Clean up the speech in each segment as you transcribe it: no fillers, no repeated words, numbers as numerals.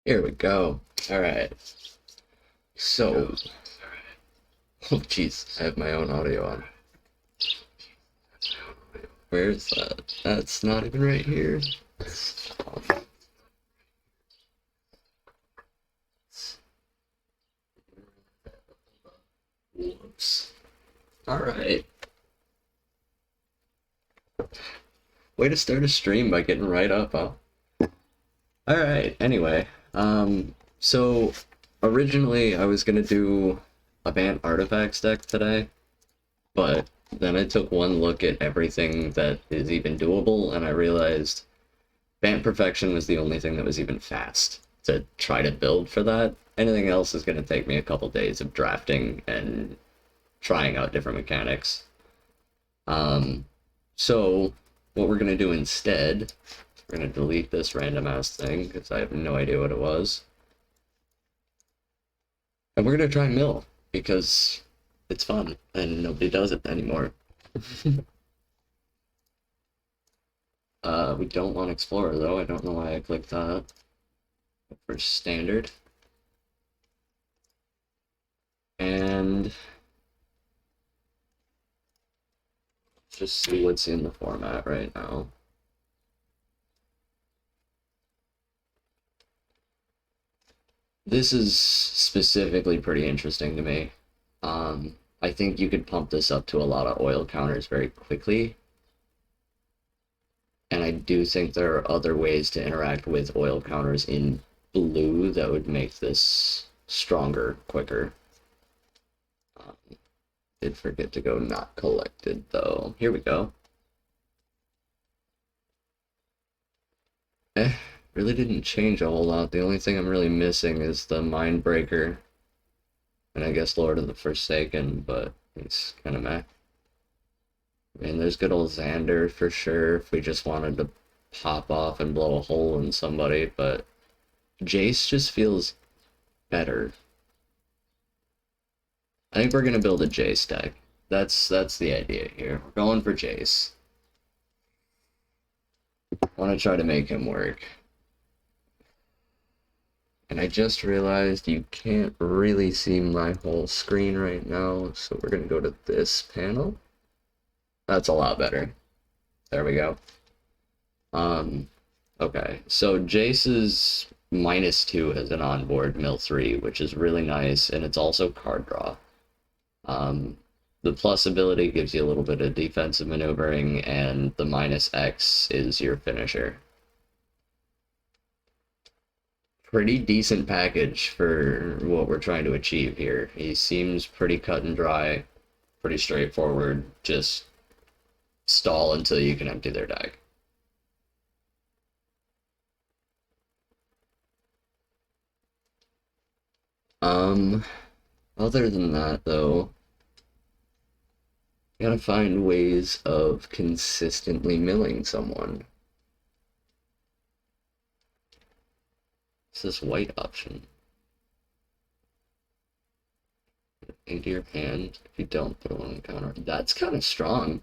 Here we go. All right. So, oh jeez, I have my own audio on. Where's that? That's not even right here. Whoops. All right. Way to start a stream by getting right up, huh? All right. Anyway, so originally I was gonna do a Bant Artifacts deck today, but then I took one look at everything that is even doable, and I realized Bant Perfection was the only thing that was even fast to try to build for that. Anything else is gonna take me a couple days of drafting and trying out different mechanics. So what we're gonna do instead, we're gonna delete this random ass thing because I have no idea what it was. And we're gonna try mill because it's fun and nobody does it anymore. We don't want Explorer though. I don't know why I clicked that. For standard. And just see what's in the format right now. This is specifically pretty interesting to me. I think you could pump this up to a lot of oil counters very quickly. And I do think there are other ways to interact with oil counters in blue that would make this stronger, quicker. Did forget to go not collected though. Here we go. Really didn't change a whole lot. The only thing I'm really missing is the Mindbreaker. And I guess Lord of the Forsaken, but it's kind of meh. I mean, there's good old Xander for sure if we just wanted to pop off and blow a hole in somebody, but Jace just feels better. I think we're gonna build a Jace deck. That's the idea here. We're going for Jace. I want to try to make him work. And I just realized you can't really see my whole screen right now, so we're gonna go to this panel. That's a lot better. There we go. Okay, so Jace's -2 has an onboard mill 3, which is really nice, and it's also card draw. The plus ability gives you a little bit of defensive maneuvering, and the -X is your finisher. Pretty decent package for what we're trying to achieve here. He seems pretty cut and dry, pretty straightforward, just stall until you can empty their deck. Other than that though, you gotta find ways of consistently milling someone. It's this white option. Into your hand if you don't put one on counter. That's kind of strong.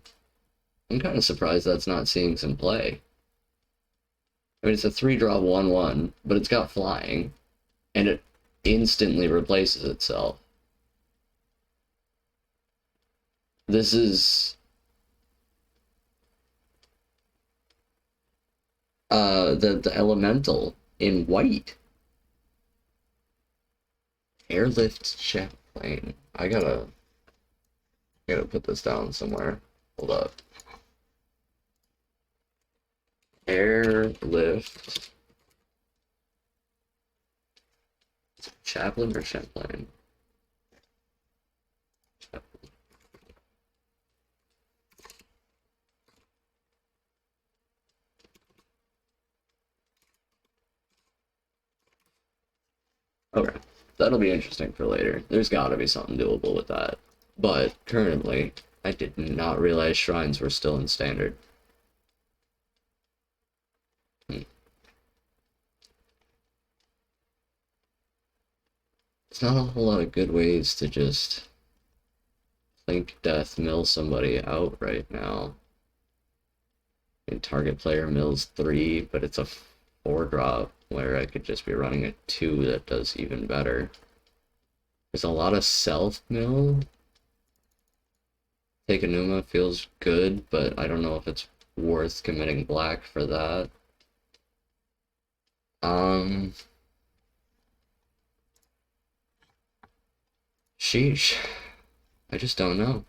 I'm kind of surprised that's not seeing some play. I mean, it's a 3-drop 1/1, but it's got flying, and it instantly replaces itself. This is the elemental in white. Airlift Chaplain. I gotta put this down somewhere. Hold up. Airlift Chaplain or Champlain? Chaplain. Okay, that'll be interesting for later. There's gotta be something doable with that. But currently, I did not realize shrines were still in standard. It's not a whole lot of good ways to just Link Death mill somebody out right now. I mean, target player mills 3, but it's a 4-drop where I could just be running a 2 that does even better. There's a lot of self-mill. Take a Numa feels good, but I don't know if it's worth committing black for that. Sheesh. I just don't know.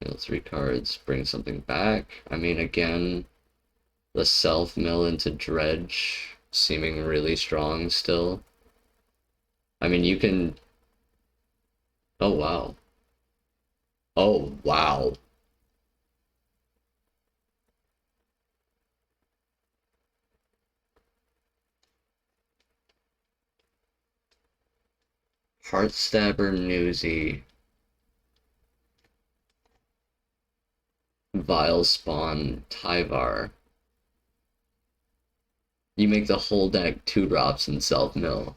You know, 3 cards, bring something back. I mean, again, the self-mill into dredge seeming really strong still. I mean, you can... Oh, wow. Oh, wow. Heartstabber, Newsy. Vile Spawn, Tyvar. You make the whole deck 2-drops in self-mill.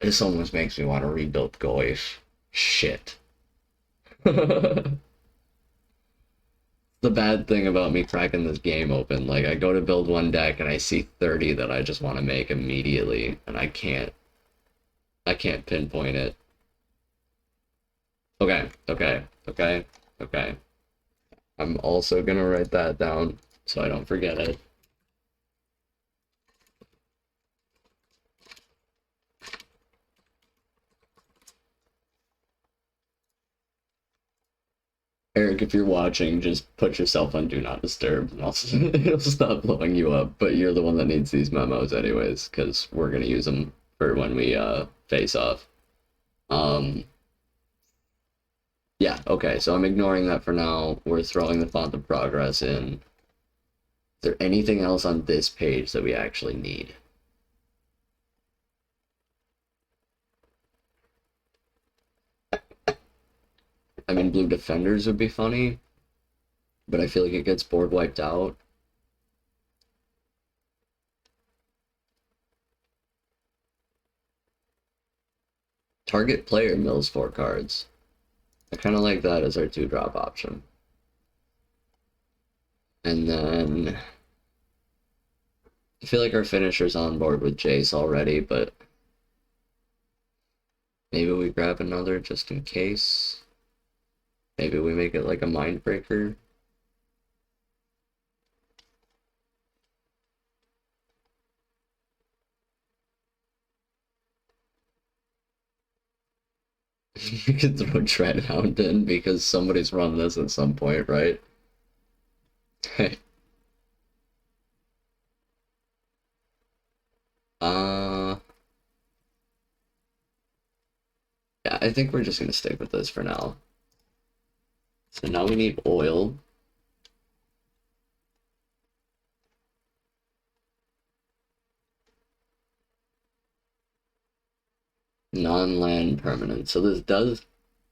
This almost makes me want to rebuild Goyf. Shit. The bad thing about me cracking this game open, like, I go to build one deck and I see 30 that I just want to make immediately, and I can't pinpoint it. Okay. I'm also gonna write that down so I don't forget it. Eric, if you're watching, just put yourself on Do Not Disturb, and it'll stop blowing you up. But you're the one that needs these memos anyways, because we're going to use them for when we face off. Yeah, okay, so I'm ignoring that for now. We're throwing the Font of Progress in. Is there anything else on this page that we actually need? I mean, blue defenders would be funny, but I feel like it gets board wiped out. Target player mills 4 cards. I kind of like that as our 2-drop option. And then I feel like our finisher's on board with Jace already, but maybe we grab another just in case. Maybe we make it like a mind breaker. You could throw Dreadhound in because somebody's run this at some point, right? Hey. Yeah, I think we're just gonna stick with this for now. So now we need oil. Non-land permanent. So this does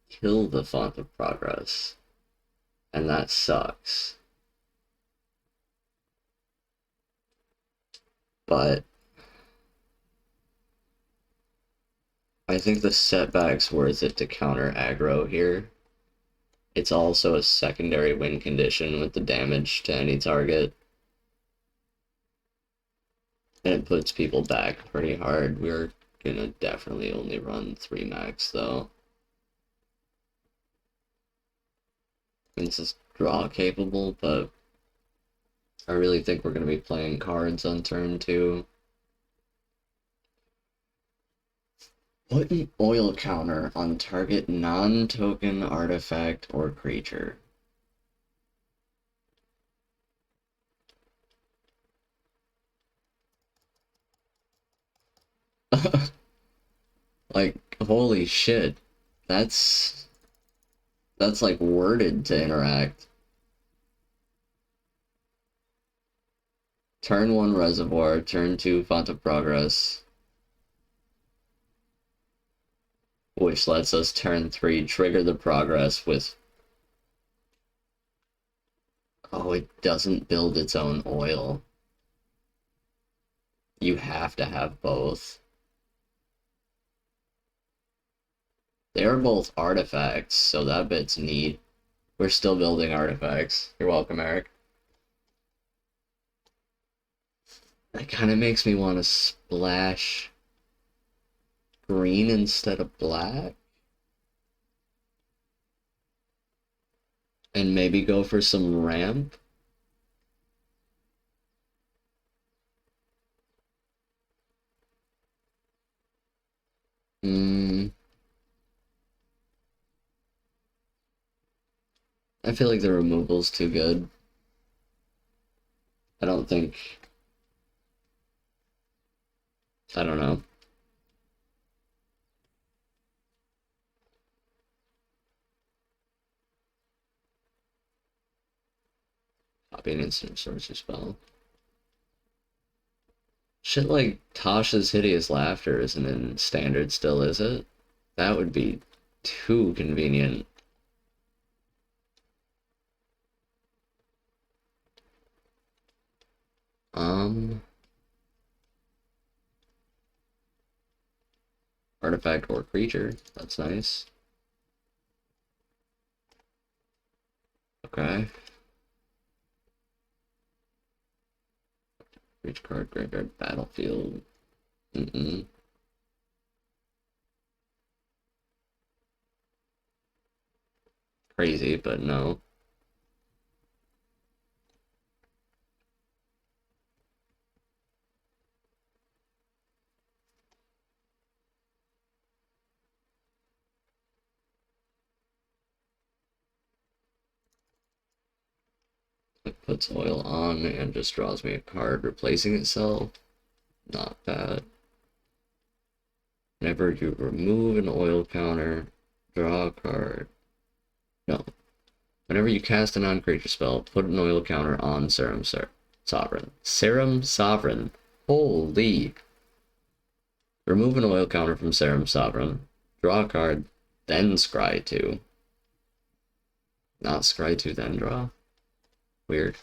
kill the Font of Progress. And that sucks. But I think the setback's worth it to counter aggro here. It's also a secondary win condition with the damage to any target. And it puts people back pretty hard. We're gonna definitely only run 3 max though. This is draw capable, but I really think we're gonna be playing cards on turn 2. Put an oil counter on target non-token artifact or creature. Like, holy shit. That's like worded to interact. Turn 1 Reservoir, turn 2 Font of Progress. Which lets us turn 3 trigger the progress with Oh, it doesn't build its own oil. You have to have both. They are both artifacts, so that bit's neat. We're still building artifacts. You're welcome, Eric. That kind of makes me want to splash green instead of black. And maybe go for some ramp. Hmm. I feel like the removal's too good. I don't think... I don't know. Copy an instant sorcery spell. Shit like Tasha's Hideous Laughter isn't in standard still, is it? That would be too convenient. Artifact or creature. That's nice. Okay. Reach card, graveyard, battlefield. Crazy, but no. It puts oil on and just draws me a card replacing itself. Not bad. Whenever you remove an oil counter, draw a card. No. Whenever you cast a non-creature spell, put an oil counter on Serum Sovereign. Serum Sovereign. Holy. Remove an oil counter from Serum Sovereign. Draw a card, then scry 2. Not scry 2, then draw. Weird.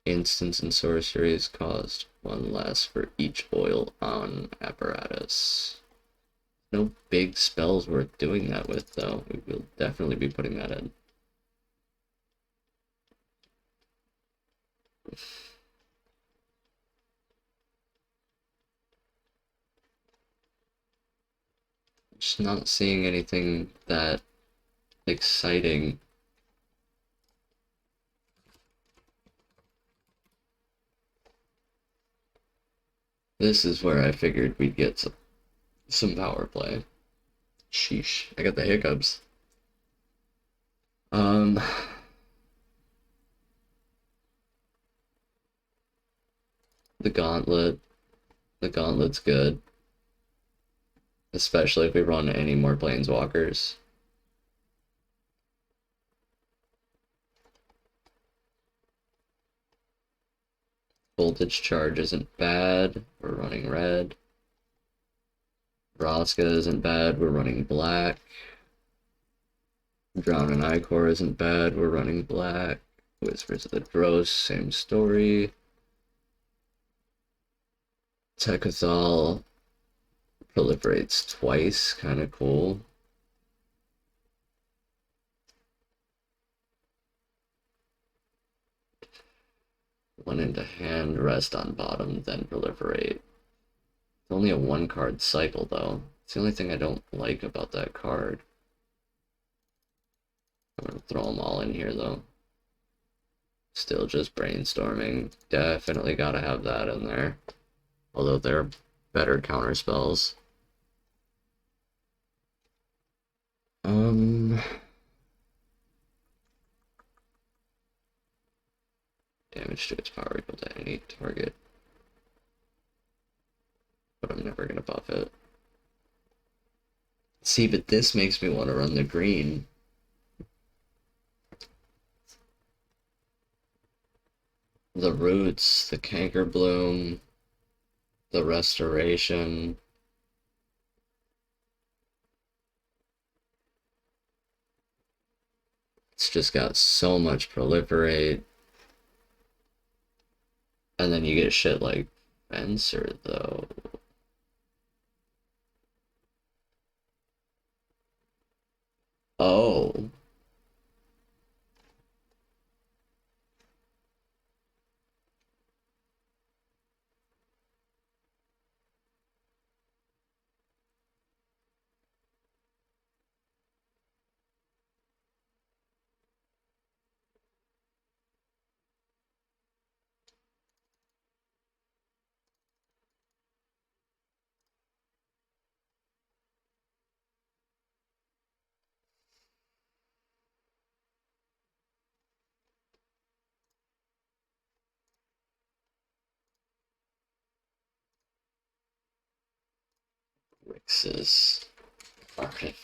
Instants and sorceries cost 1 less for each oil on apparatus. No big spells worth doing that with, though. We will definitely be putting that in. Just not seeing anything that exciting. This is where I figured we'd get some power play. Sheesh, I got the hiccups. The gauntlet. The gauntlet's good. Especially if we run any more planeswalkers. Voltage charge isn't bad. We're running red. Vraska isn't bad. We're running black. Drown and Icor isn't bad. We're running black. Whispers of the Dross, same story. Tekkathal proliferates twice, kind of cool. One into hand, rest on bottom, then proliferate. It's only a 1-card cycle, though. It's the only thing I don't like about that card. I'm gonna throw them all in here, though. Still just brainstorming. Definitely gotta have that in there. Although they're better counter spells. Damage to its power equal to any target. But I'm never gonna buff it. See, but this makes me want to run the green. The roots, the canker bloom, the restoration. It's just got so much proliferate. And then you get shit like Fencer, though. Oh. Rix's artifact.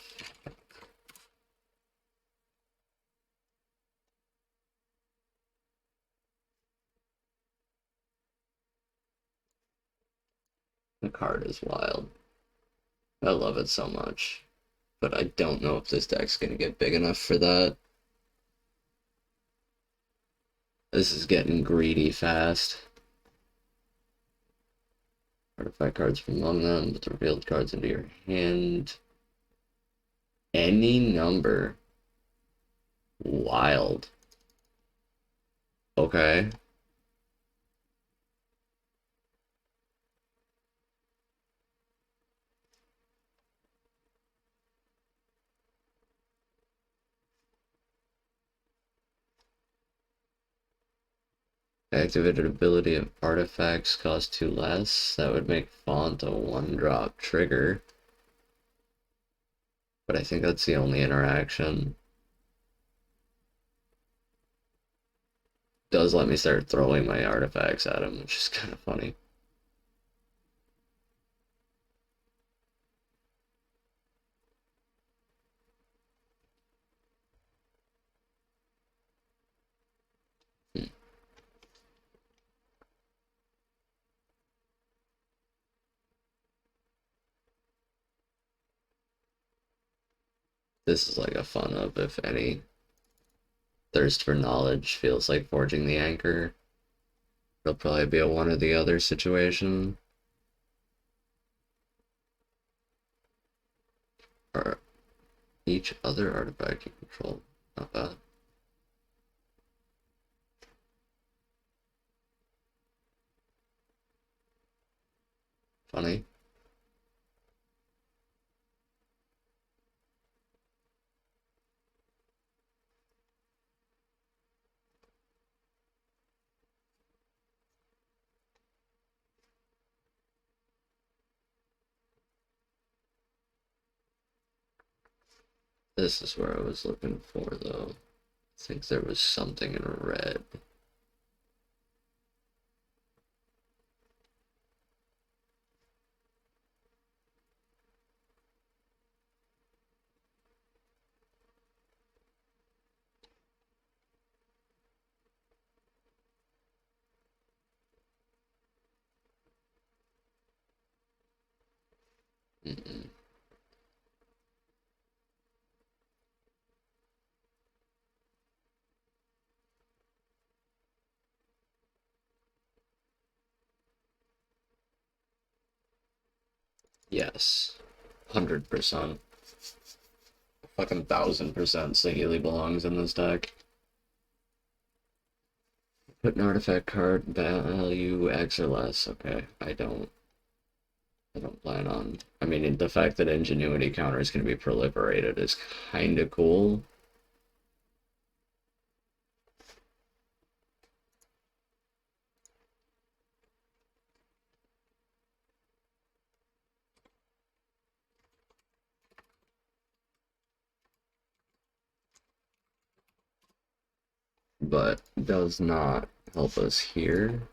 The card is wild. I love it so much. But I don't know if this deck's gonna get big enough for that. This is getting greedy fast. Artifact cards from among them, put the revealed cards into your hand. Any number. Wild. Okay. Activated ability of artifacts cost 2 less. That would make Font a 1-drop trigger. But I think that's the only interaction. Does let me start throwing my artifacts at him, which is kind of funny. This is like a fun of, if any. Thirst for knowledge feels like forging the anchor. It'll probably be a one or the other situation. Or each other artifact you control. Not bad. Funny. This is where I was looking for, though. I think there was something in red. Mm-mm. Yes. 100%. Fucking 1000% Saheeli belongs in this deck. Put an artifact card value X or less. Okay, I don't plan on. I mean, the fact that Ingenuity counter is going to be proliferated is kind of cool. But does not help us here.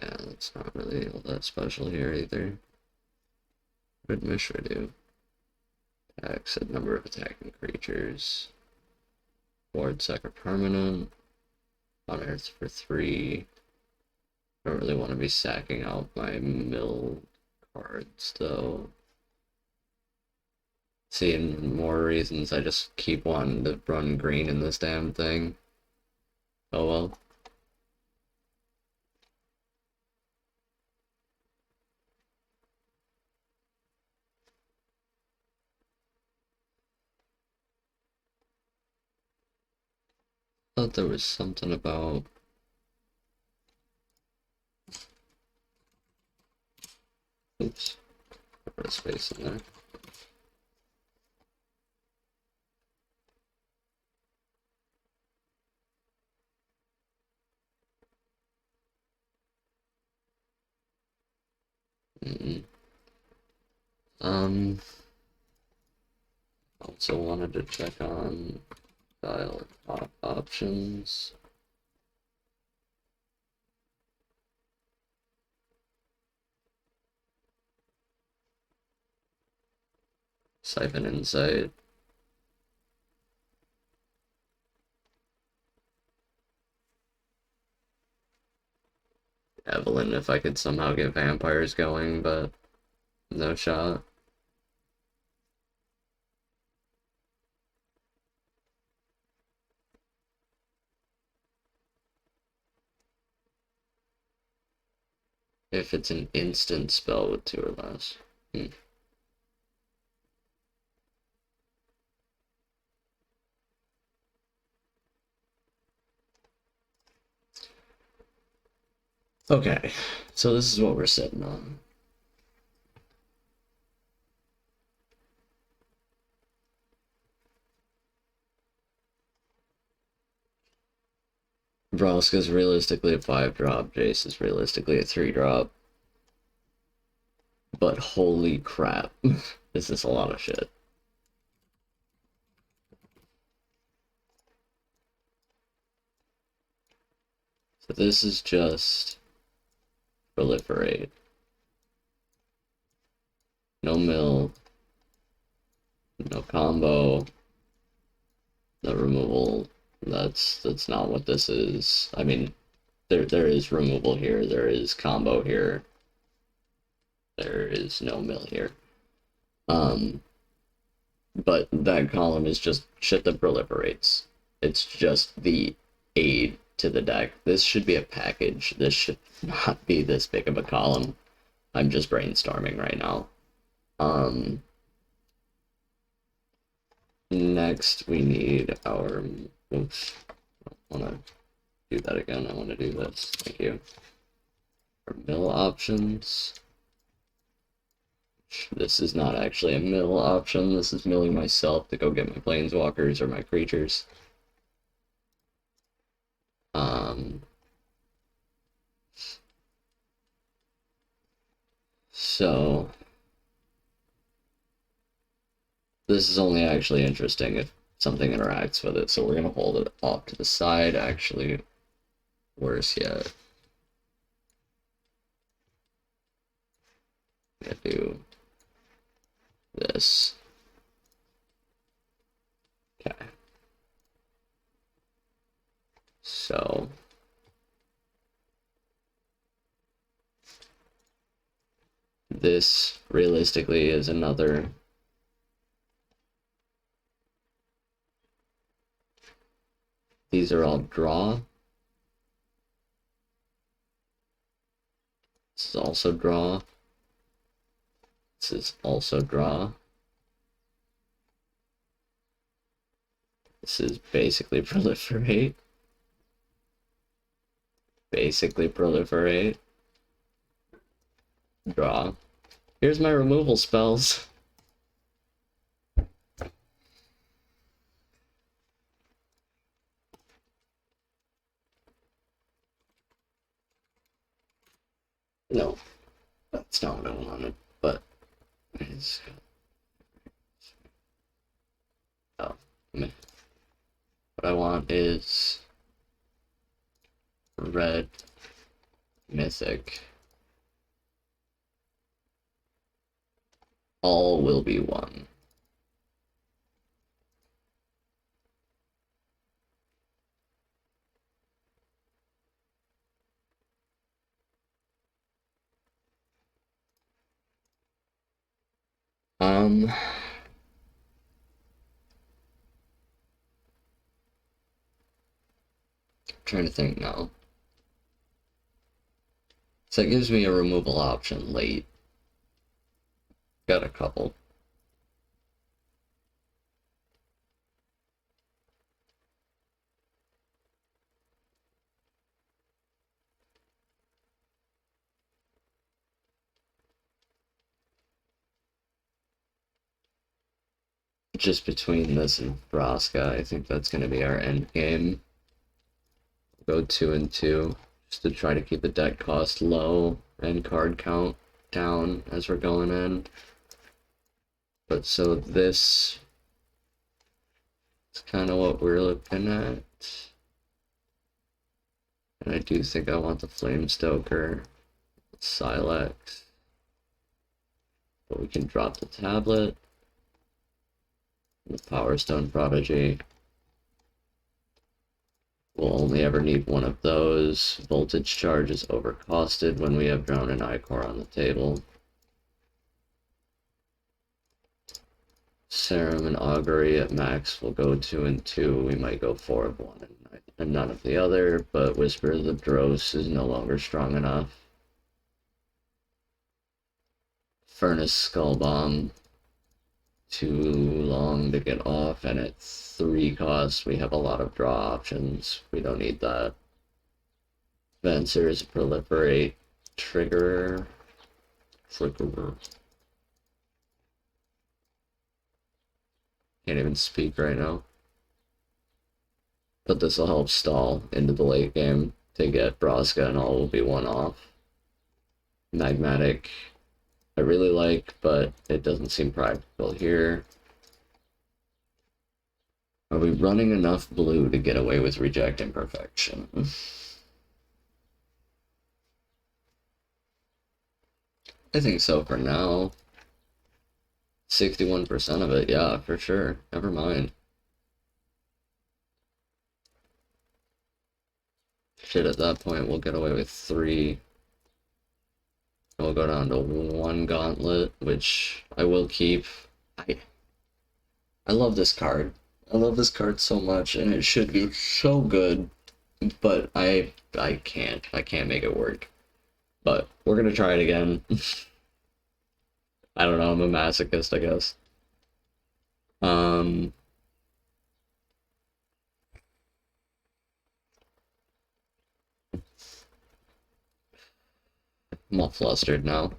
Yeah, that's not really all that special here either. What did Mishra do? Attacks a number of attacking creatures. Board second permanent. On Earth for 3. Don't really want to be sacking out my mill cards though. seeing more reasons I just keep wanting to run green in this damn thing. Oh well. Thought there was something about... Oops. Put a space in there. Also wanted to check on dial options. Siphon Insight. Evelyn, if I could somehow get vampires going, but no shot. If it's an instant spell with 2 or less. Okay, so this is what we're sitting on. Vraska's realistically a 5-drop, Jace is realistically a 3-drop. But holy crap, this is a lot of shit. So this is just proliferate. No mill. No combo. No removal. That's not what this is. I mean, there is removal here, there is combo here. There is no mill here. But that column is just shit that proliferates. It's just the aid to the deck. This should be a package. This should not be this big of a column. I'm just brainstorming right now. Next we need our... Oops. I don't want to do that again. I want to do this. Thank you. Our mill options. This is not actually a mill option. This is milling myself to go get my planeswalkers or my creatures. So this is only actually interesting if something interacts with it. So we're gonna hold it off to the side. Actually, worse yet, I'm gonna do this. Okay. So this realistically is another these are all draw. This is also draw. This is also draw. This is basically proliferate. Basically proliferate. Draw. Here's my removal spells. No, that's not what I wanted, but it's... Oh, what I want is red mythic. All will be one. Trying to think now. So it gives me a removal option late. Got a couple. Just between this and Vraska, I think that's going to be our end game. Go 2 and 2, just to try to keep the deck cost low and card count down as we're going in. But so this is kind of what we're looking at. And I do think I want the Flamestoker, Sylex. But we can drop the tablet. The Power Stone Prodigy. We'll only ever need one of those. Voltage Charge is overcosted when we have Drown and Icor on the table. Serum and Augury at max will go 2 and 2. We might go 4 of one and none of the other, but Whisper of the Dross is no longer strong enough. Furnace Skull Bomb, too long to get off, and at 3 costs we have a lot of draw options. We don't need that. Venser's Proliferate, Triggerer. Can't even speak right now. But this will help stall into the late game to get Vraska, and all will be one off. Magmatic, I really like, but it doesn't seem practical here. Are we running enough blue to get away with Reject Imperfection? I think so for now. 61% of it, yeah, for sure. Never mind. Shit, at that point, we'll get away with 3. We'll go down to 1 Gauntlet, which I will keep. I love this card. I love this card so much, and it should be so good, but I can't make it work. But we're gonna try it again. I don't know, I'm a masochist, I guess. I'm all flustered now.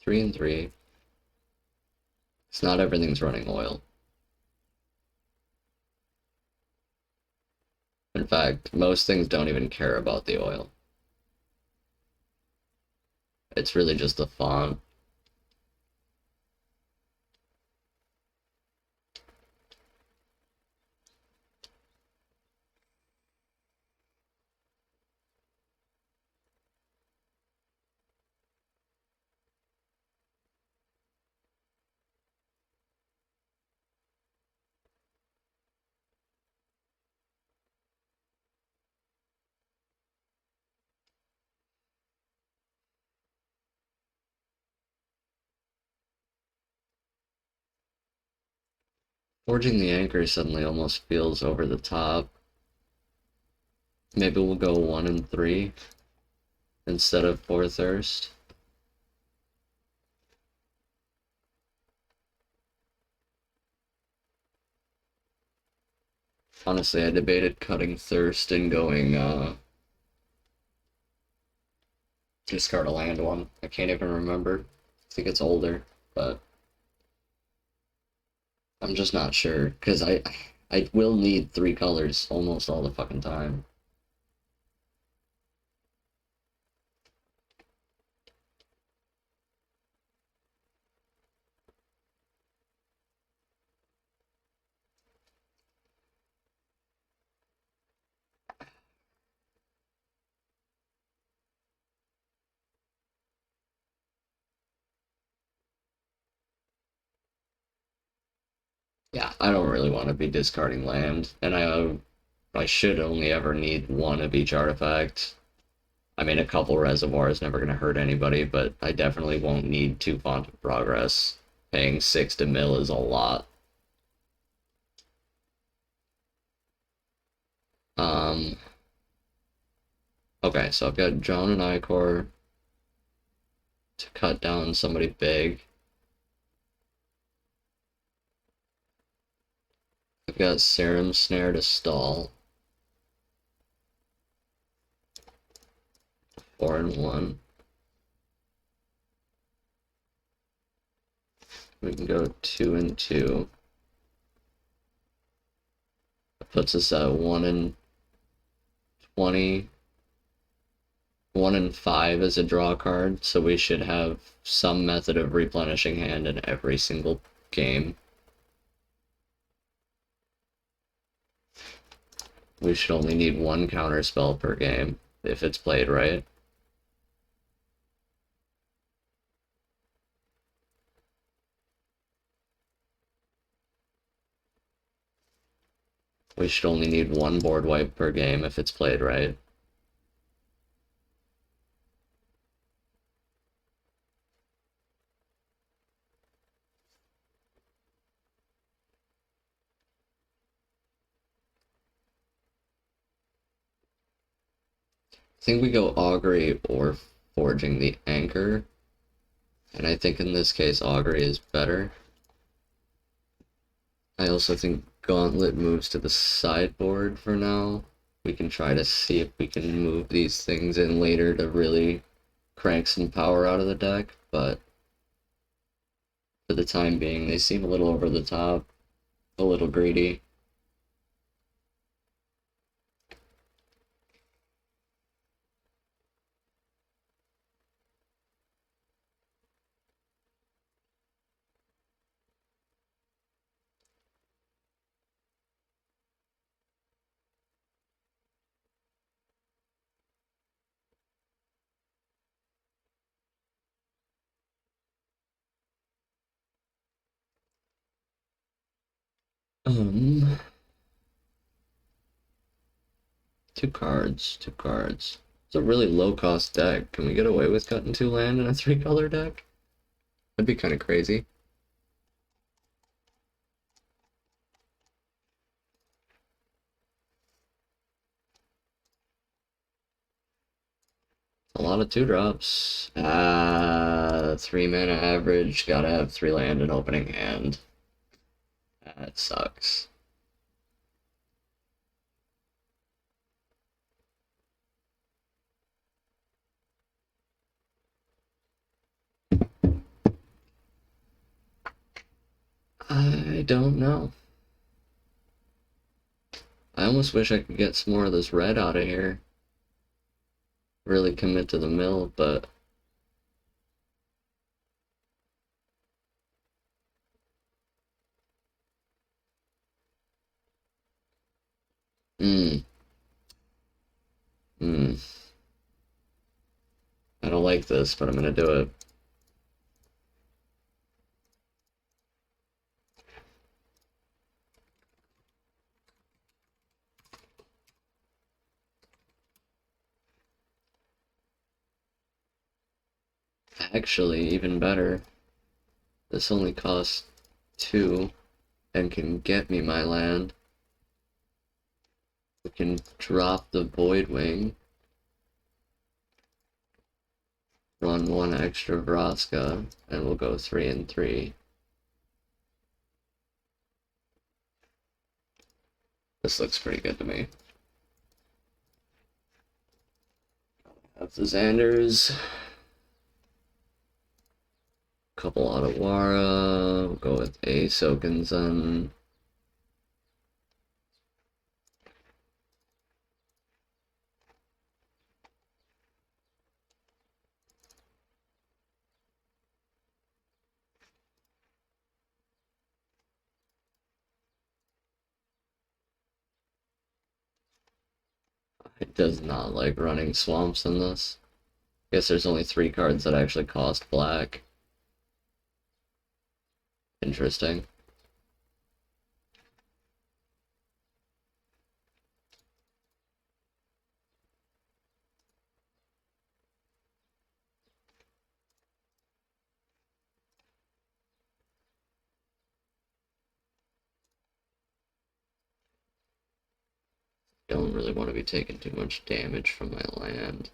Three and 3. It's not everything's running oil. In fact, most things don't even care about the oil. It's really just the font. Forging the Anchor suddenly almost feels over the top. Maybe we'll go 1 and 3 instead of 4 Thirst. Honestly, I debated cutting Thirst and going, discard a land one. I can't even remember. I think it's older, but I'm just not sure, because I will need 3 colors almost all the fucking time. Yeah, I don't really want to be discarding land, and I should only ever need one of each artifact. I mean, a couple reservoir is never going to hurt anybody, but I definitely won't need 2 Font of Progress. Paying 6 to mill is a lot. Okay, so I've got John and Icor to cut down somebody big. I've got Serum Snare to stall. 4 and 1. We can go 2 and 2. That puts us at 1 and 20. 1 and 5 is a draw card, so we should have some method of replenishing hand in every single game. We should only need 1 counter spell per game, if it's played right. We should only need 1 board wipe per game if it's played right. I think we go Augury or Forging the Anchor, and I think in this case Augury is better. I also think Gauntlet moves to the sideboard for now. We can try to see if we can move these things in later to really crank some power out of the deck, but for the time being they seem a little over the top, a little greedy. Two cards. It's a really low-cost deck. Can we get away with cutting 2 land in a 3-color deck? That'd be kind of crazy. A lot of 2-drops. 3 mana average. Gotta have 3 land in opening hand. That sucks. I don't know. I almost wish I could get some more of this red out of here. Really commit to the mill, but I don't like this, but I'm gonna do it. Actually, even better. This only costs 2 and can get me my land. We can drop the Voidwing. Run 1 extra Vraska, and we'll go 3 and 3. This looks pretty good to me. Have the Xanders. Couple Otawara. We'll go with a Sokensen. It does not like running swamps in this. Guess there's only 3 cards that actually cost black. Interesting. Don't really want to be taking too much damage from my land.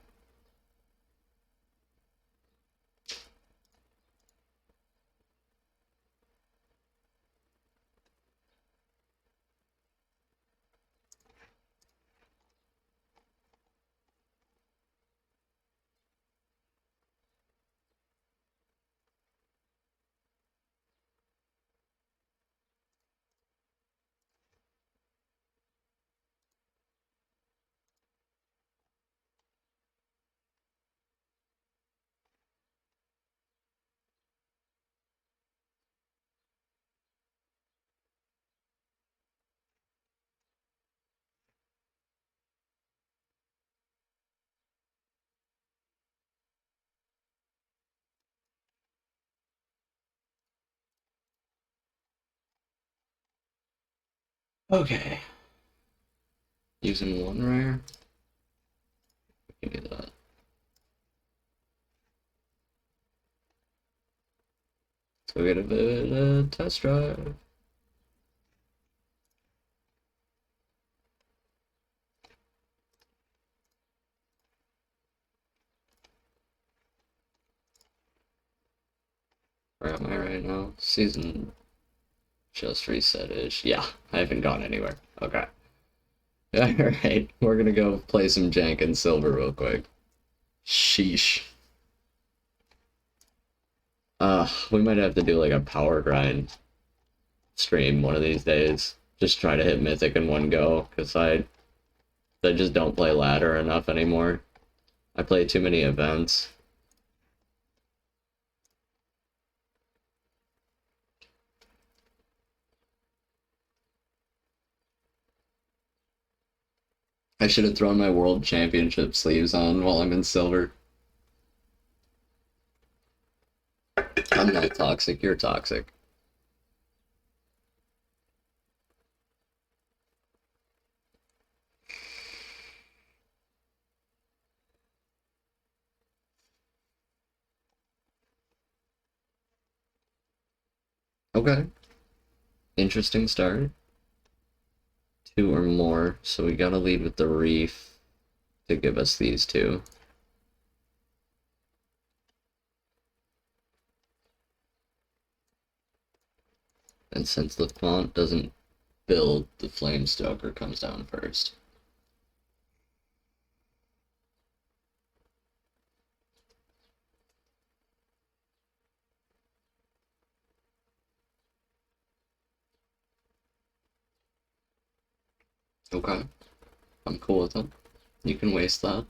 Okay. Using one rare. Give me that. Let's go get a bit of test drive. Where am I right now? Season just reset-ish. Yeah, I haven't gone anywhere. Okay. Alright, we're gonna go play some Jank and Silver real quick. Sheesh. We might have to do like a power grind stream one of these days. Just try to hit Mythic in one go, because I just don't play ladder enough anymore. I play too many events. I should have thrown my World Championship sleeves on while I'm in Silver. I'm not toxic, you're toxic. Okay. Interesting start. Two or more, so we gotta lead with the Reef to give us these two. And since the font doesn't build, the Flamestoker comes down first. Okay. I'm cool with it. You can waste that.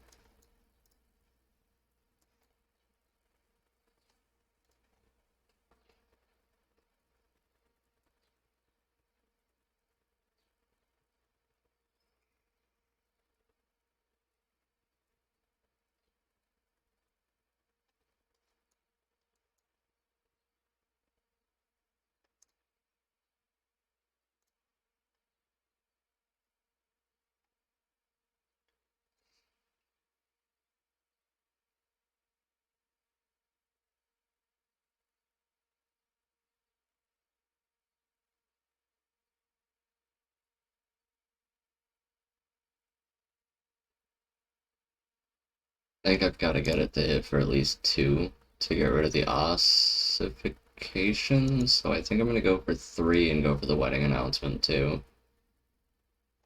I think I've got to get it to hit for at least two to get rid of the ossification, so I think I'm going to go for three and go for the wedding announcement too.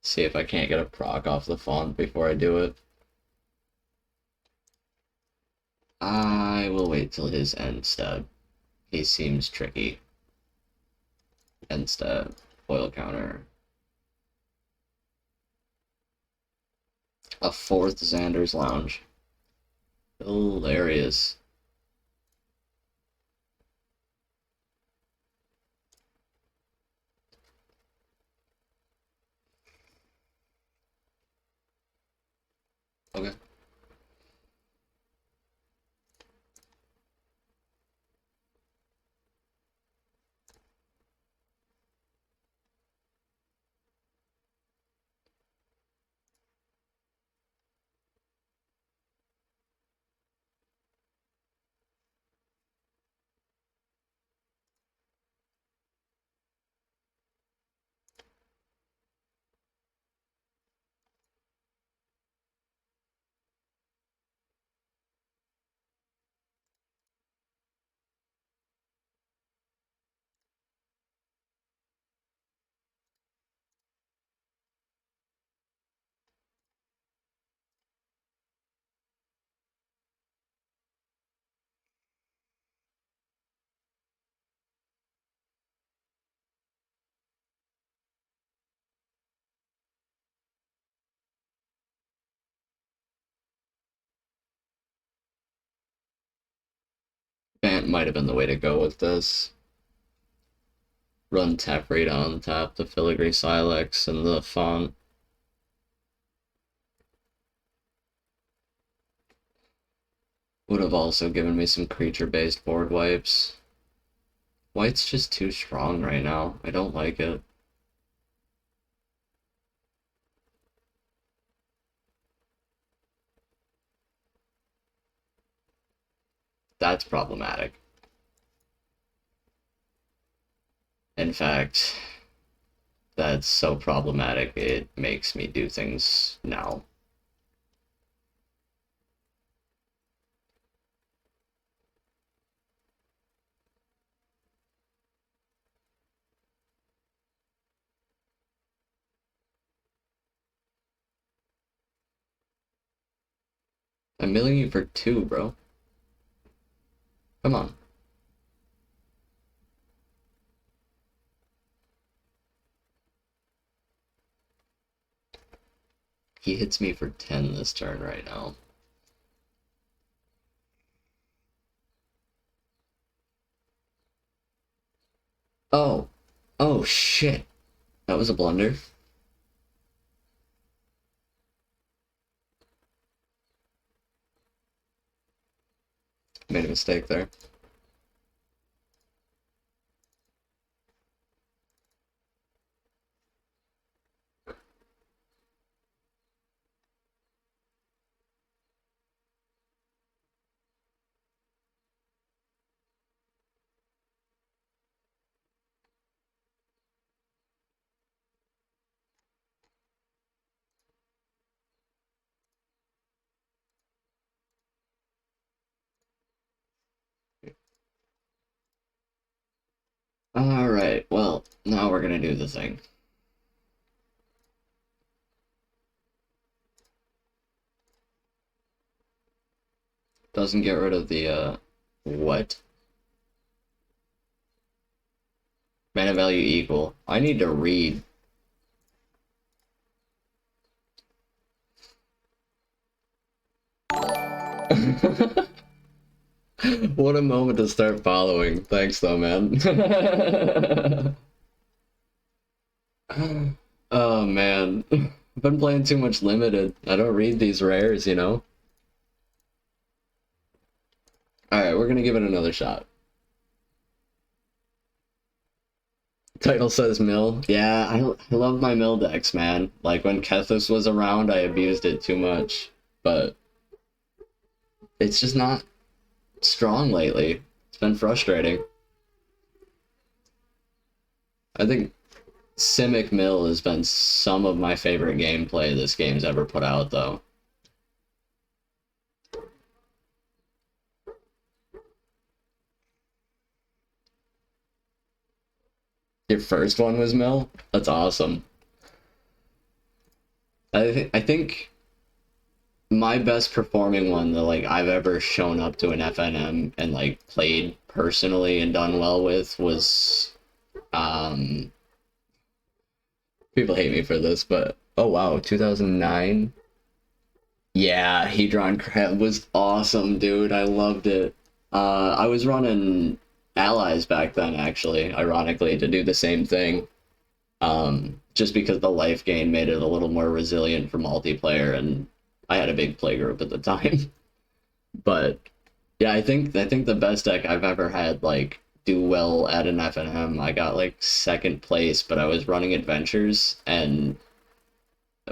See if I can't get a proc off the font before I do it. I will wait till his end step. He seems tricky. End step, foil counter. A fourth Xander's Lounge. Hilarious. Okay. Bant might have been the way to go with this. Run Taproot on tap, the Filigree Silex, and the font. Would have also given me some creature-based board wipes. White's just too strong right now. I don't like it. That's problematic. In fact, that's so problematic it makes me do things now. I'm milling you for 2, bro. Come on. He hits me for 10 this turn right now. Oh. Oh, shit. That was a blunder. Made a mistake there. Alright, well, now we're gonna do the thing. Doesn't get rid of the, what? Mana value equal. I need to read. What a moment to start following. Thanks though, man. Oh man. I've been playing too much limited. I don't read these rares, you know? Alright, we're gonna give it another shot. Title says mill. Yeah, I love my mill decks, man. Like when Kethis was around, I abused it too much. But it's just not strong lately. It's been frustrating. I think Simic Mill has been some of my favorite gameplay this game's ever put out, though. Your first one was Mill? That's awesome. I think my best performing one that like I've ever shown up to an FNM and like played personally and done well with was people hate me for this, but oh wow, 2009. Yeah, Hedron Crab was awesome, dude. I loved it. I was running allies back then, actually, ironically, to do the same thing. Just because the life gain made it a little more resilient for multiplayer, and I had a big play group at the time. But yeah, I think the best deck I've ever had like do well at an FNM. I got like second place, but I was running adventures, and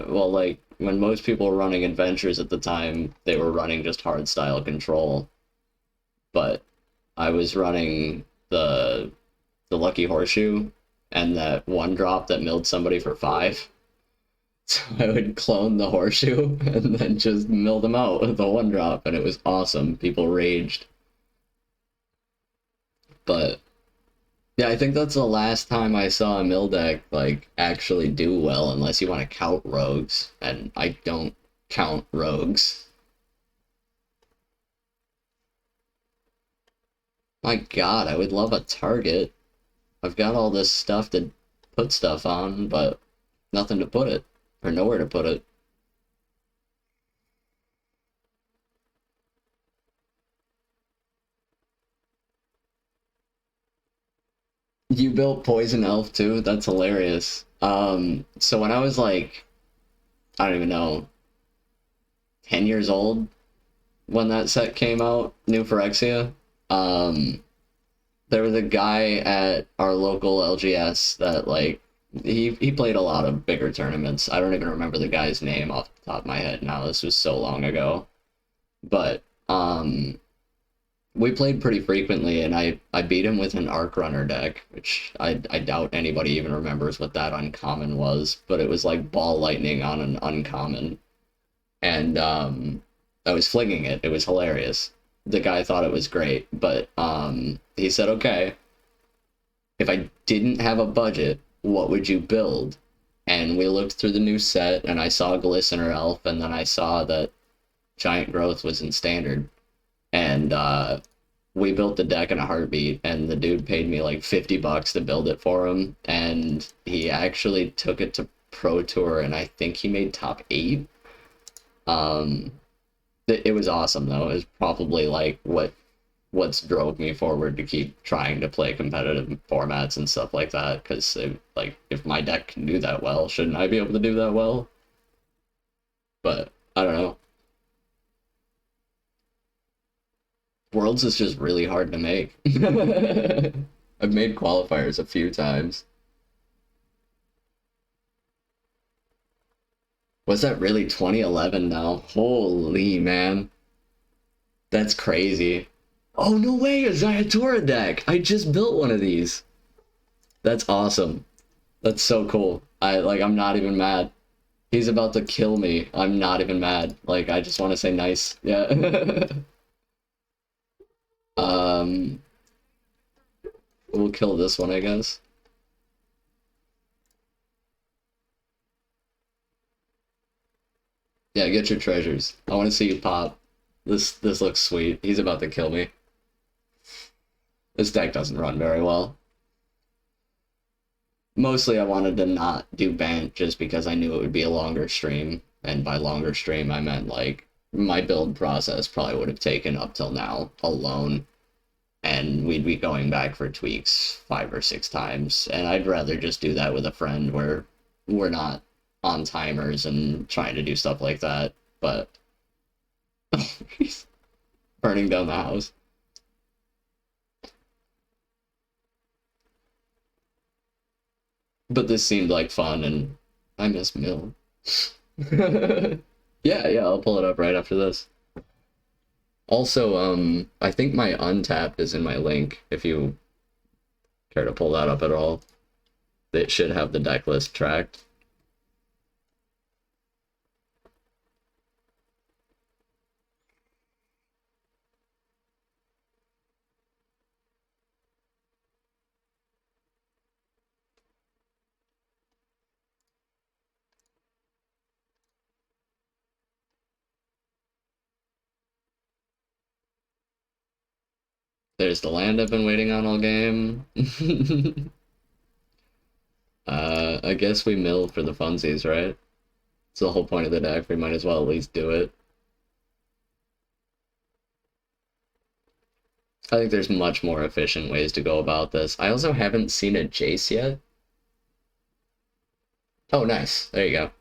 well, like when most people were running adventures at the time, they were running just hard style control. But I was running the Lucky Horseshoe and that one drop that milled somebody for 5. So I would clone the horseshoe and then just mill them out with the one drop, and it was awesome. People raged. But yeah, I think that's the last time I saw a mill deck like actually do well, unless you want to count rogues, and I don't count rogues. My God, I would love a target. I've got all this stuff to put stuff on, but nothing to put it, or nowhere to put it. You built Poison Elf too? That's hilarious. So when I was like, I don't even know, 10 years old when that set came out, New Phyrexia, um, there was a guy at our local LGS that like he played a lot of bigger tournaments. I don't even remember the guy's name off the top of my head now. This was so long ago. But we played pretty frequently, and I beat him with an Arc Runner deck, which I doubt anybody even remembers what that uncommon was, but it was like Ball Lightning on an uncommon. And I was flinging it. It was hilarious. The guy thought it was great, but he said, okay, if I didn't have a budget, what would you build? And we looked through the new set, and I saw Glistener Elf, and then I saw that Giant Growth was in Standard. And we built the deck in a heartbeat, and the dude paid me like $50 to build it for him, and he actually took it to Pro Tour, and I think he made top 8. Um, it was awesome though. It was probably like what's drove me forward to keep trying to play competitive formats and stuff like that. Because like if my deck can do that well, shouldn't I be able to do that well? But I don't know. Worlds is just really hard to make. I've made qualifiers a few times. Was that really 2011 now? Holy man. That's crazy. Oh, no way, a Zayatura deck! I just built one of these. That's awesome. That's so cool. I'm not even mad. He's about to kill me. I'm not even mad. Like, I just want to say nice. Yeah. um, we'll kill this one, I guess. Yeah, get your treasures. I want to see you pop. This looks sweet. He's about to kill me. This deck doesn't run very well. Mostly I wanted to not do Bant just because I knew it would be a longer stream. And by longer stream, I meant like my build process probably would have taken up till now alone. And we'd be going back for tweaks 5 or 6 times. And I'd rather just do that with a friend where we're not on timers and trying to do stuff like that. But he's burning down the house. But this seemed like fun, and I miss Mill. Yeah, I'll pull it up right after this. Also, I think my Untapped is in my link, if you care to pull that up at all. It should have the deck list tracked. There's the land I've been waiting on all game. I guess we mill for the funsies, right? It's the whole point of the deck. We might as well at least do it. I think there's much more efficient ways to go about this. I also haven't seen a Jace yet. Oh, nice. There you go.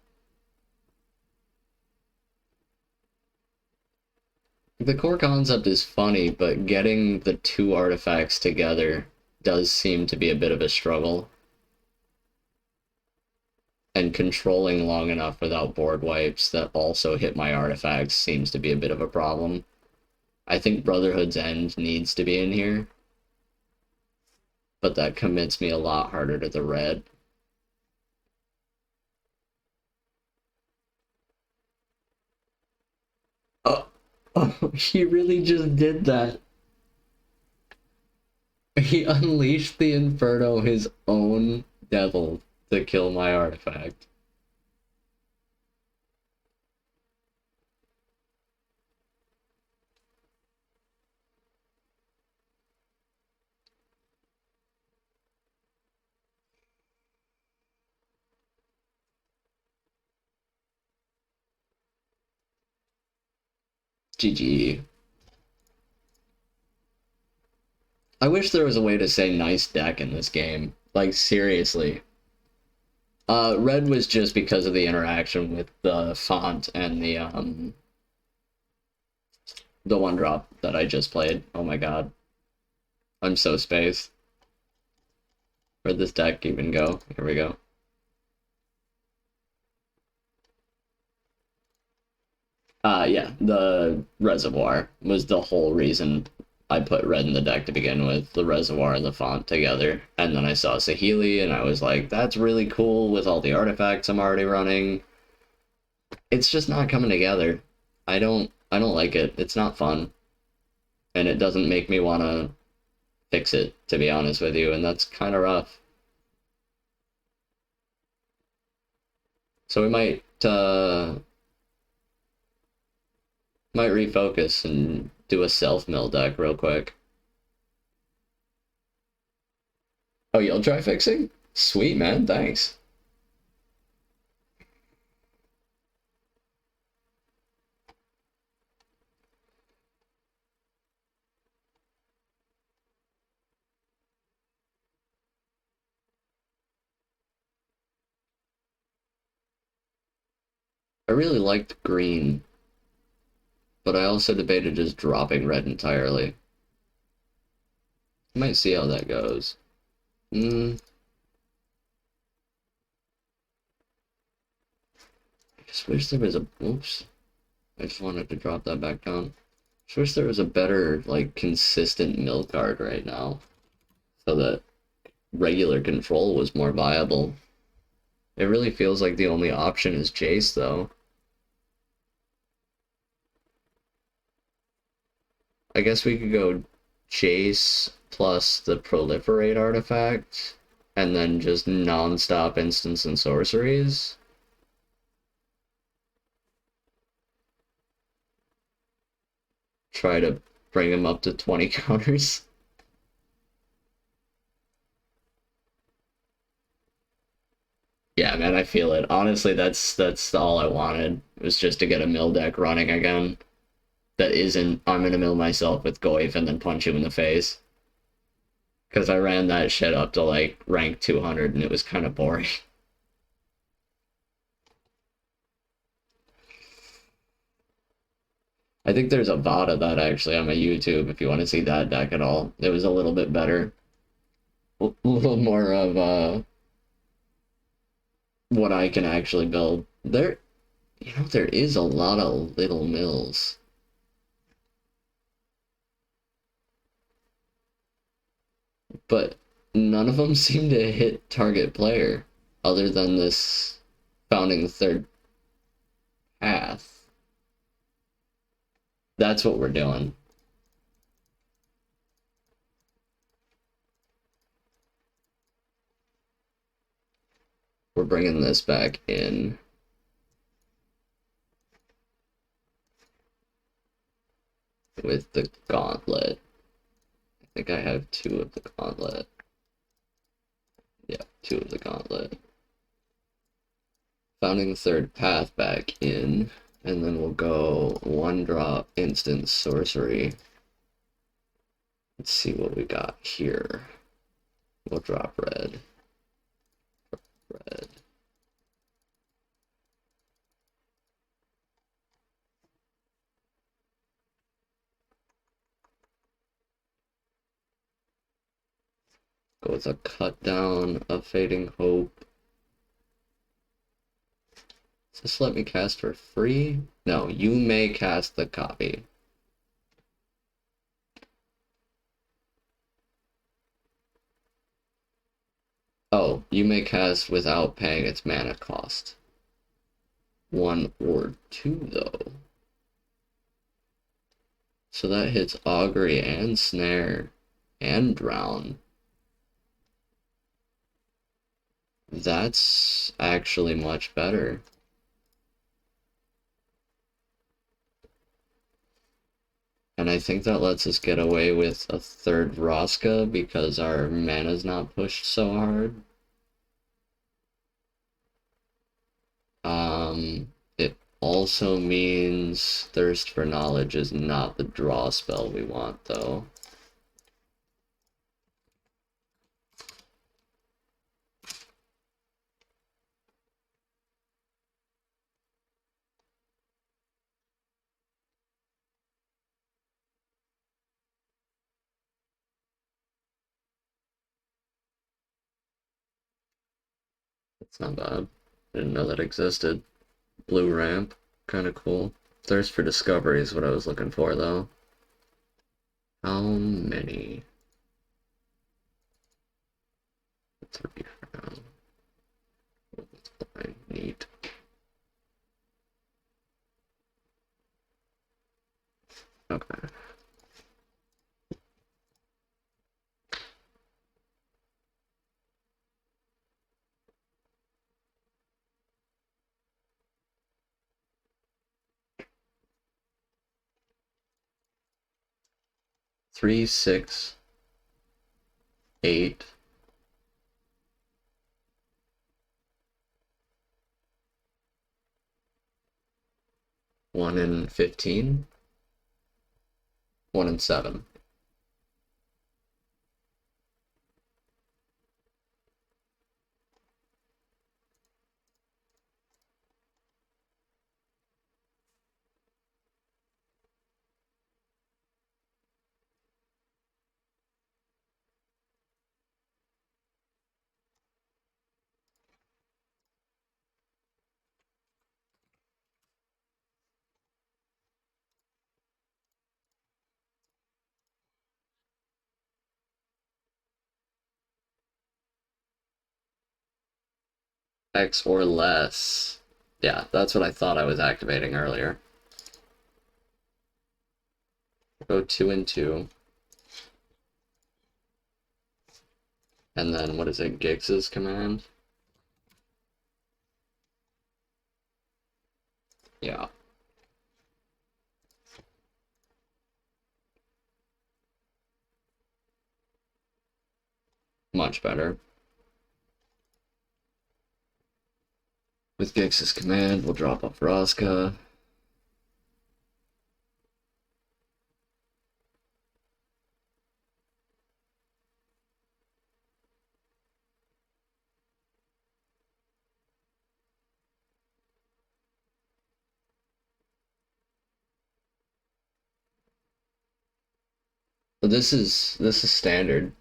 The core concept is funny, but getting the 2 artifacts together does seem to be a bit of a struggle. And controlling long enough without board wipes that also hit my artifacts seems to be a bit of a problem. I think Brotherhood's End needs to be in here, but that commits me a lot harder to the red. Oh, he really just did that. He unleashed the Inferno, his own devil, to kill my artifact. GG. I wish there was a way to say nice deck in this game. Like, seriously. Red was just because of the interaction with the font and the one drop that I just played. Oh my god. I'm so spaced. Where'd this deck even go? Here we go. Yeah, the reservoir was the whole reason I put red in the deck to begin with, the reservoir and the font together. And then I saw Saheeli and I was like, that's really cool with all the artifacts I'm already running. It's just not coming together. I don't like it. It's not fun. And it doesn't make me want to fix it, to be honest with you, and that's kind of rough. So we might refocus and do a self-mill deck real quick. Oh, you'll try fixing? Sweet, man, thanks. I really liked green, but I also debated just dropping red entirely. Might see how that goes. I just wish there was a... Oops. I just wanted to drop that back down. Just wish there was a better, like, consistent mill card right now. So that regular control was more viable. It really feels like the only option is Jace, though. I guess we could go Jace plus the Proliferate artifact, and then just non-stop instants and sorceries. Try to bring him up to 20 counters. Yeah, man, I feel it. Honestly, that's all I wanted, was just to get a mill deck running again. That isn't, I'm gonna mill myself with Goyf and then punch you in the face. Because I ran that shit up to, like, rank 200 and it was kind of boring. I think there's a VOD of that, actually, on my YouTube, if you want to see that deck at all. It was a little bit better. A little more of, what I can actually build. There is a lot of little mills. But none of them seem to hit target player, other than this founding third path. That's what we're doing. We're bringing this back in. With the gauntlet. I think I have 2 of the gauntlet. Yeah, 2 of the gauntlet. Founding the third path back in, and then we'll go 1-drop instant sorcery. Let's see what we got here. We'll drop red. Red. Go with a cut down of Fading Hope. Does this let me cast for free? No, you may cast the copy. Oh, you may cast without paying its mana cost. 1 or 2, though. So that hits Augury and Snare and Drown. That's actually much better. And I think that lets us get away with a 3rd Vraska because our mana's not pushed so hard. It also means Thirst for Knowledge is not the draw spell we want, though. It's not bad. Didn't know that existed. Blue ramp, kind of cool. Thirst for discovery is what I was looking for, though. How many? 3 for now. Neat. Okay. Three, 6, 8. 1 in 15. 1 in 7. X or less. Yeah, that's what I thought I was activating earlier. Go 2 and 2. And then, what is it, Giggs's command? Yeah. Much better. With Giggs's command, we'll drop off Vraska. But this is standard.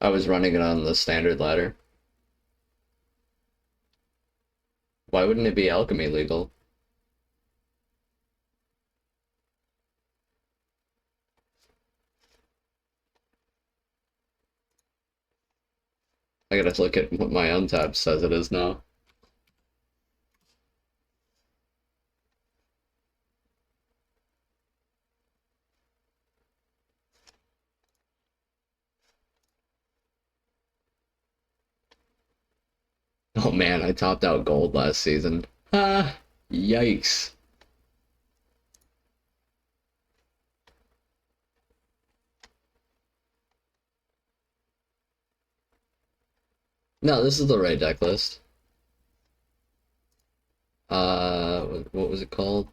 I was running it on the standard ladder. Why wouldn't it be alchemy legal? I gotta look at what my untap says it is now. Oh man, I topped out gold last season. Ah, yikes. No, this is the right deck list. What was it called?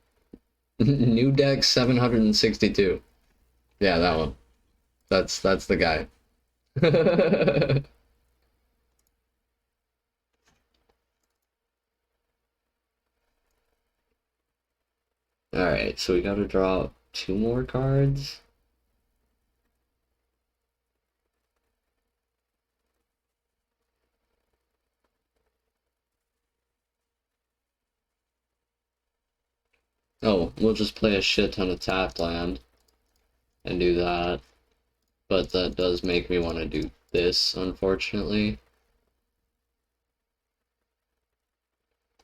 New deck 762. Yeah, that one. That's the guy. Alright, so we gotta draw 2 more cards. Oh, we'll just play a shit ton of tapped land and do that. But that does make me want to do this, unfortunately.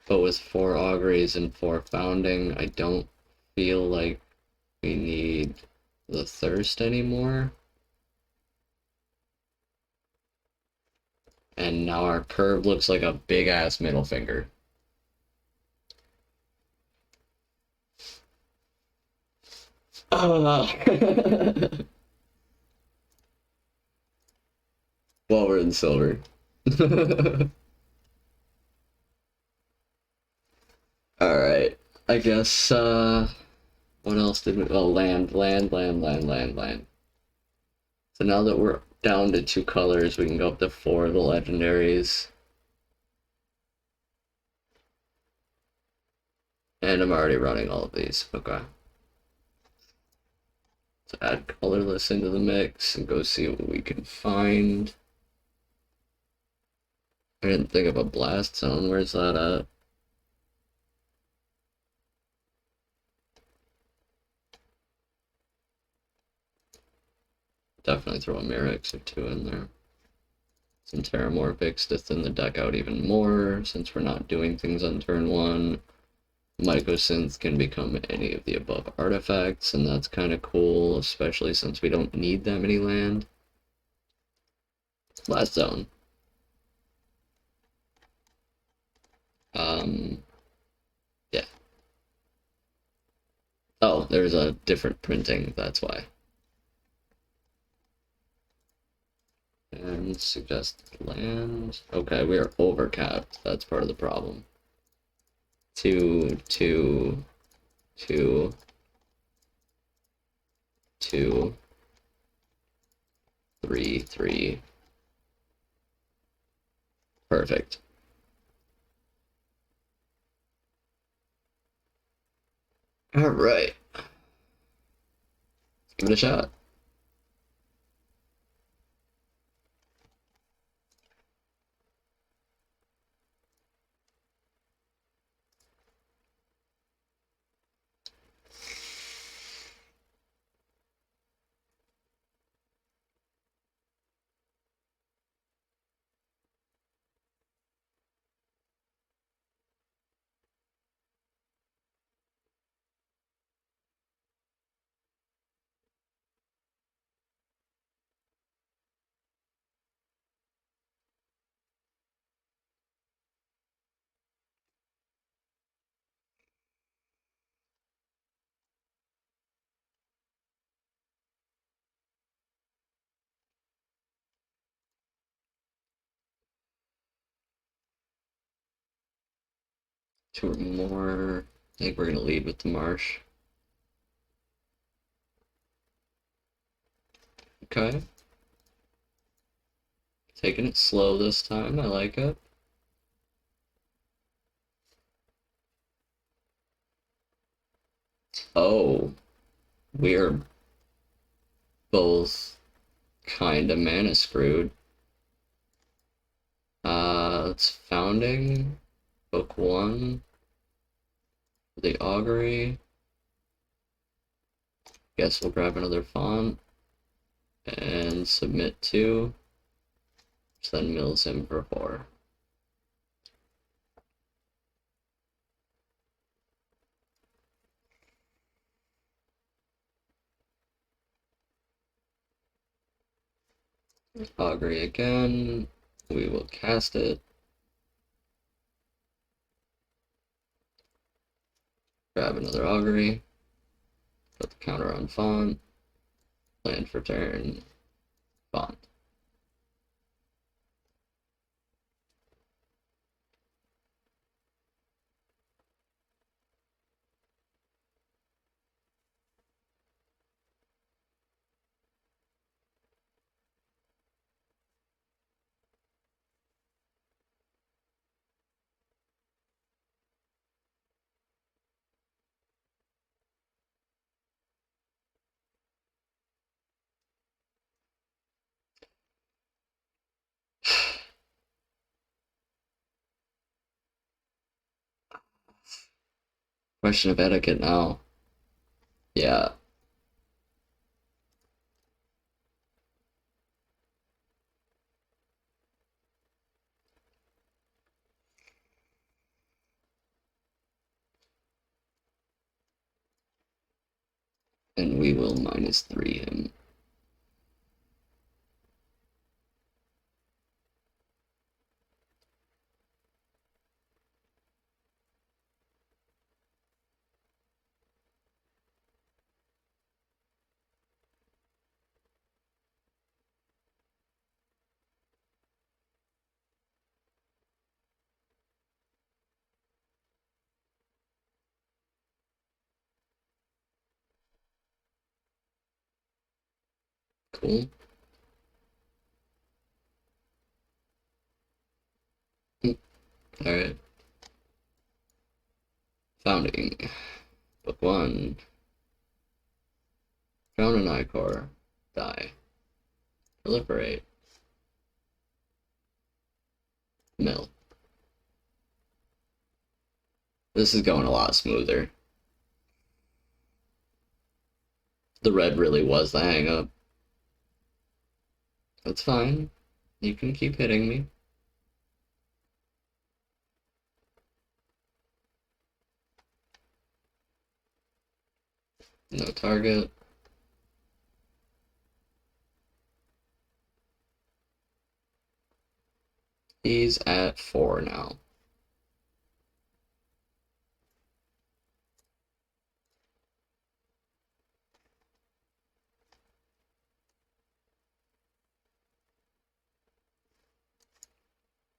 But with 4 auguries and 4 founding, I don't feel like we need the thirst anymore. And now our curve looks like a big ass middle finger. Well, we're in silver. Alright. I guess, what else did we... Oh, land. So now that we're down to 2 colors, we can go up to 4 of the legendaries. And I'm already running all of these. Okay. Let's add colorless into the mix and go see what we can find. I didn't think of a blast zone. Where's that at? Definitely throw a Mirrex or two in there. Some Terramorphics to thin the deck out even more, since we're not doing things on turn 1. Mycosynth can become any of the above artifacts, and that's kind of cool, especially since we don't need that many land. Blast zone. Yeah. Oh, there's a different printing, that's why. And suggested land. Okay, we are overcapped. That's part of the problem. 2, 2, 2, 2, 3, 3. Perfect. All right. Give it a shot. Two or more. I think we're gonna lead with the marsh. Okay. Taking it slow this time, I like it. Oh, we're both kinda mana screwed. It's Founding, book 1, the Augury. Guess we'll grab another font and submit 2, which then mills him for 4. Augury again. We will cast it. Grab another Augury. Put the counter on font. Land for turn. Font. Question of etiquette now. Yeah. And we will -3 him. Cool. Alright. Founding. Book 1. Found an Ichor. Die. Proliferate. Mill. This is going a lot smoother. The red really was the hang up. That's fine. You can keep hitting me. No target. He's at 4 now.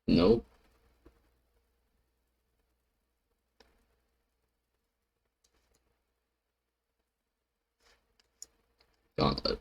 Nope. Gauntlet.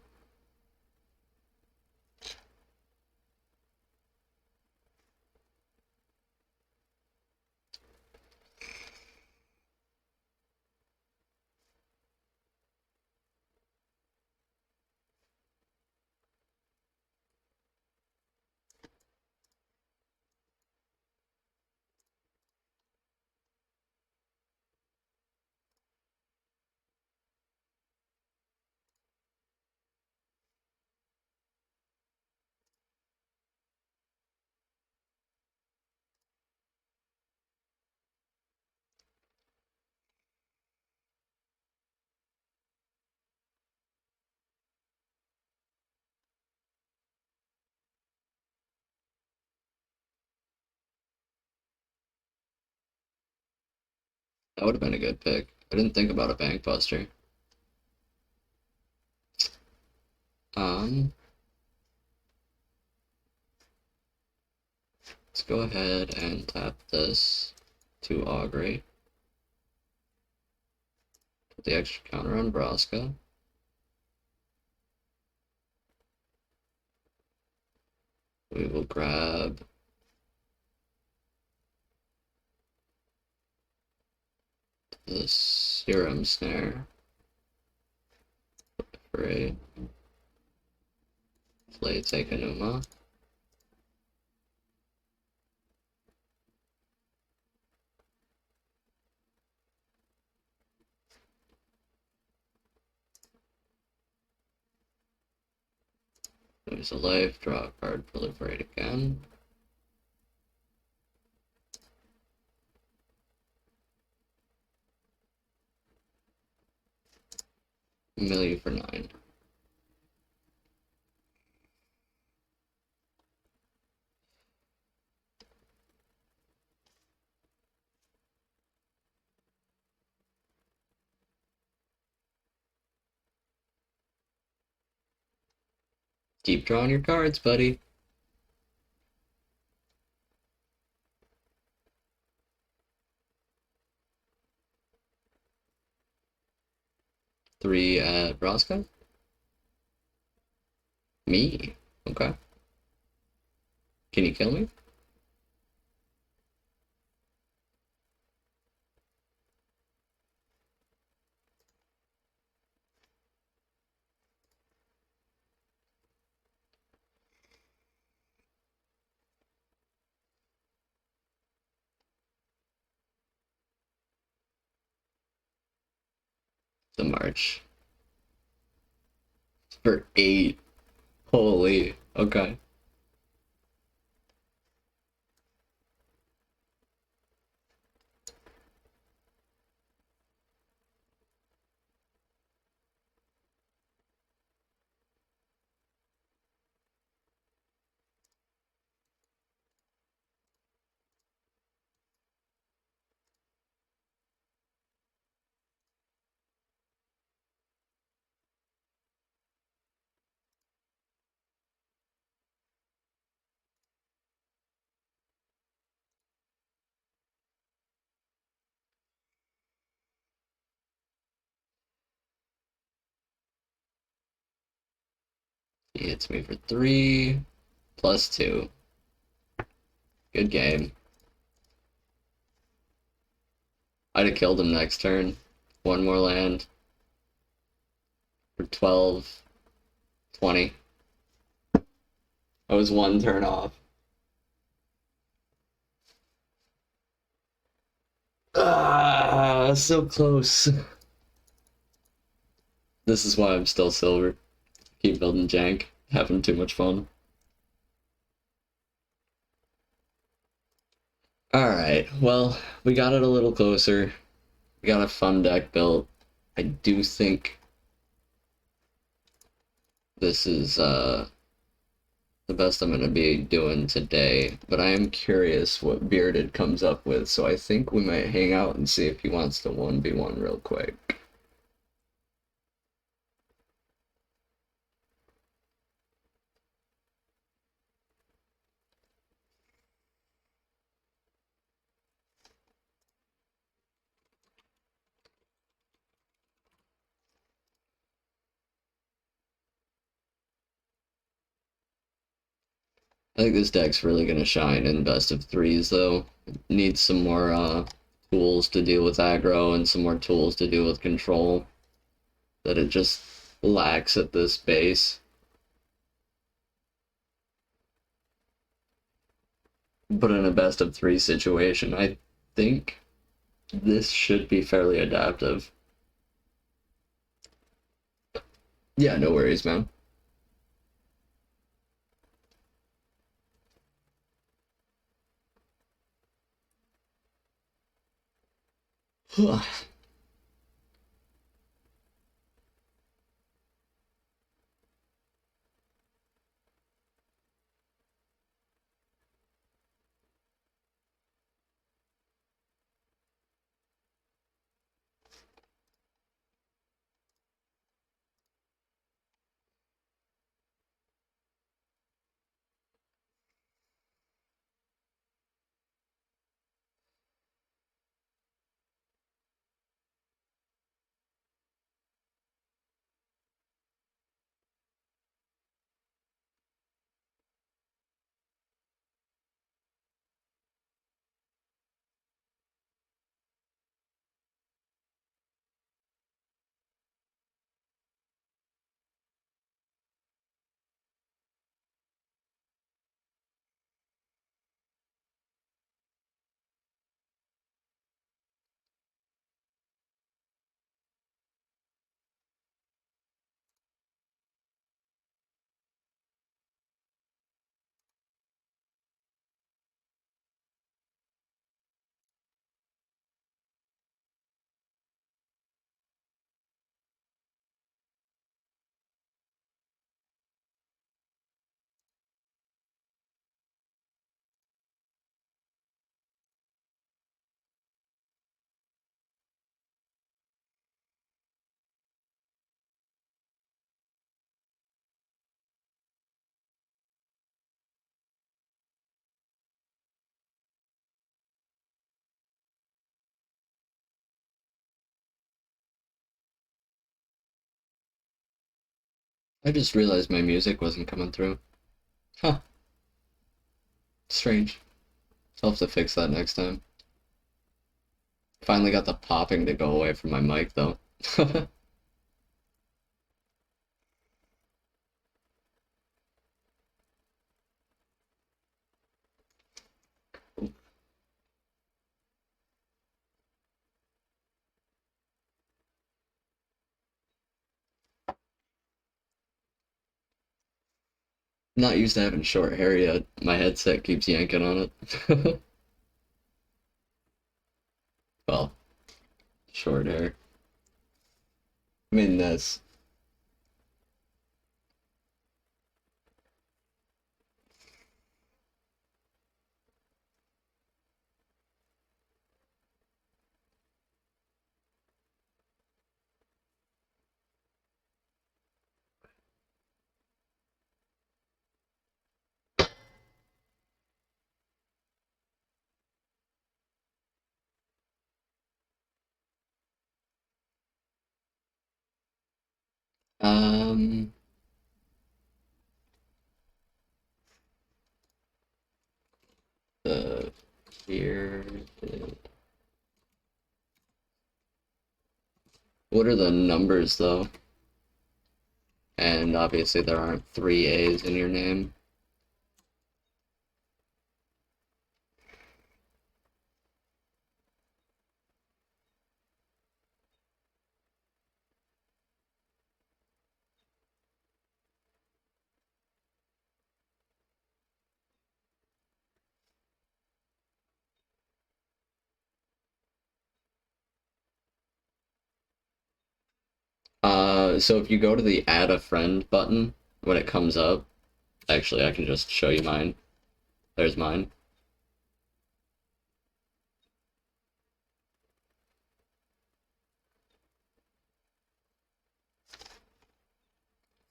That would have been a good pick. I didn't think about a Bank Buster. Let's go ahead and tap this to Augury. Put the extra counter on Vraska. We will grab the Serum Snare. Great. Play Tekanuma. Lose a life, draw a card, proliferate again. Mill you for 9. Keep drawing your cards, buddy. Three at Vraska? Me? Okay. Can you kill me? The March. For 8. Holy. Okay. He hits me for 3. Plus 2. Good game. I'd have killed him next turn. One more land. for 12, 20. I was one turn off. Ah, so close. This is why I'm still silver. Keep building jank. Having too much fun. Alright, well, we got it a little closer. We got a fun deck built. I do think this is the best I'm going to be doing today, but I am curious what Bearded comes up with, so I think we might hang out and see if he wants to 1v1 real quick. I think this deck's really going to shine in best of threes, though. It needs some more tools to deal with aggro and some more tools to deal with control that it just lacks at this base. But in a best of three situation, I think this should be fairly adaptive. Yeah, no worries, man. I just realized my music wasn't coming through. Huh. Strange. I'll have to fix that next time. Finally got the popping to go away from my mic, though. Not used to having short hair yet. My headset keeps yanking on it. Well, short hair. I mean this. Um, the here. What are the numbers though? And obviously there aren't three A's in your name. So if you go to the add a friend button when it comes up, actually I can just show you mine. There's mine.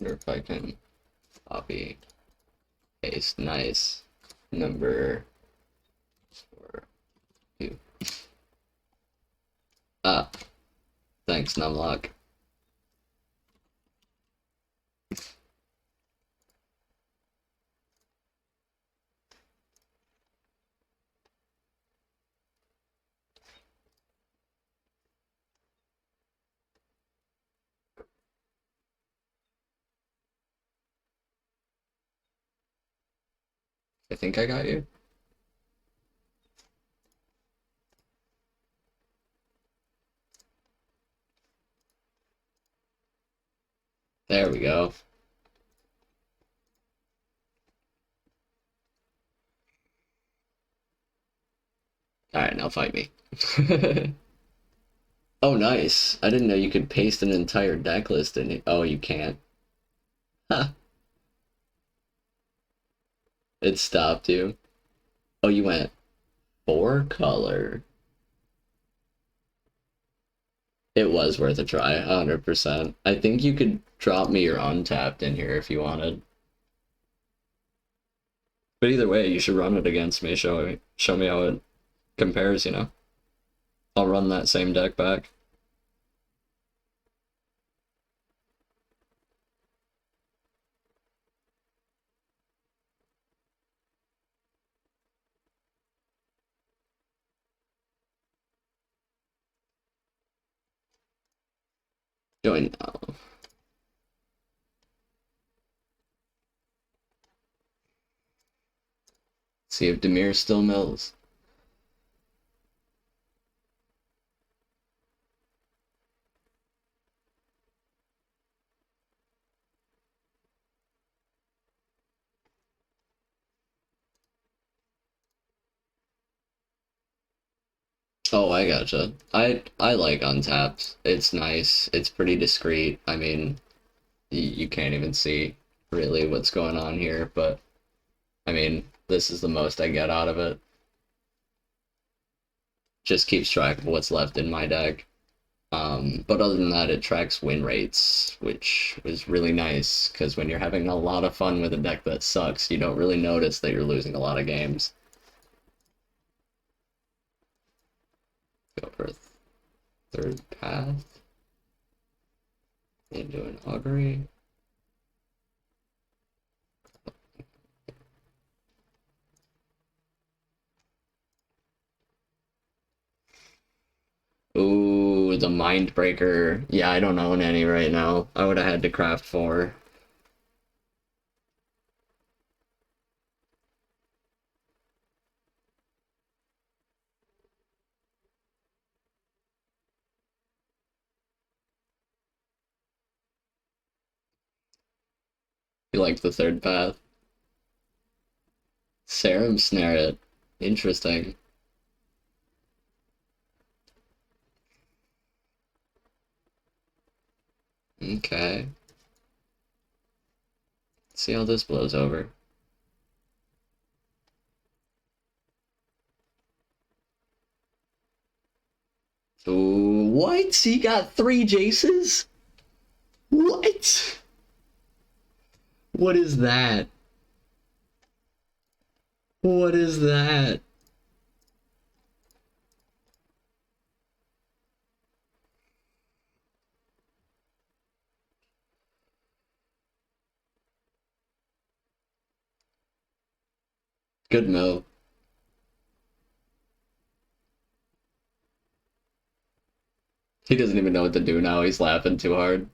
Or if I can copy, paste, nice. Number 4, 2. Ah, thanks, Numlock. I think I got you. There we go. Alright, now fight me. Oh, nice. I didn't know you could paste an entire deck list in it. Oh, you can't. Ha! It stopped you. Oh, you went 4-color. It was worth a try, 100%. I think you could drop me your untapped in here if you wanted. But either way, you should run it against me. Show me how it compares, you know? I'll run that same deck back. Join now. See if Demir still mills. Oh, I gotcha. I like Untapped. It's nice. It's pretty discreet. I mean, you can't even see really what's going on here, but I mean, this is the most I get out of it. Just keeps track of what's left in my deck. But other than that, it tracks win rates, which is really nice, because when you're having a lot of fun with a deck that sucks, you don't really notice that you're losing a lot of games. Go for a third path. Into an augury. Ooh, the Mindbreaker. Yeah, I don't own any right now. I would have had to craft 4. You like the third path? Serum Snare it. Interesting. Okay. Let's see how this blows over. Ooh, what? He got 3 Jaces? What? What is that? What is that? Good mill. He doesn't even know what to do now. He's laughing too hard.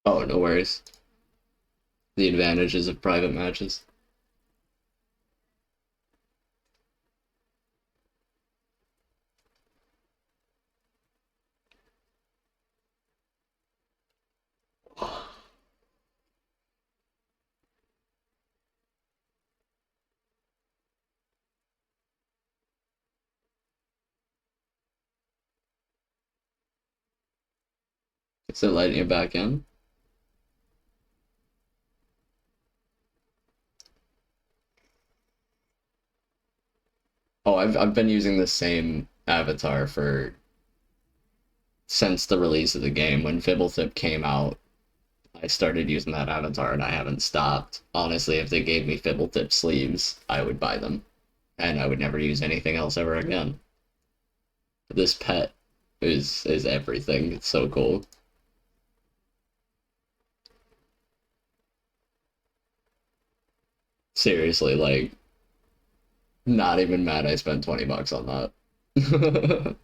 Oh, no worries. The advantages of private matches. Is it letting you back in? Oh, I've been using the same avatar for since the release of the game. When Fibblethip came out, I started using that avatar and I haven't stopped. Honestly, if they gave me Fibblethip sleeves, I would buy them. And I would never use anything else ever again. This pet is everything. It's so cool. Seriously, like, not even mad I spent 20 bucks on that.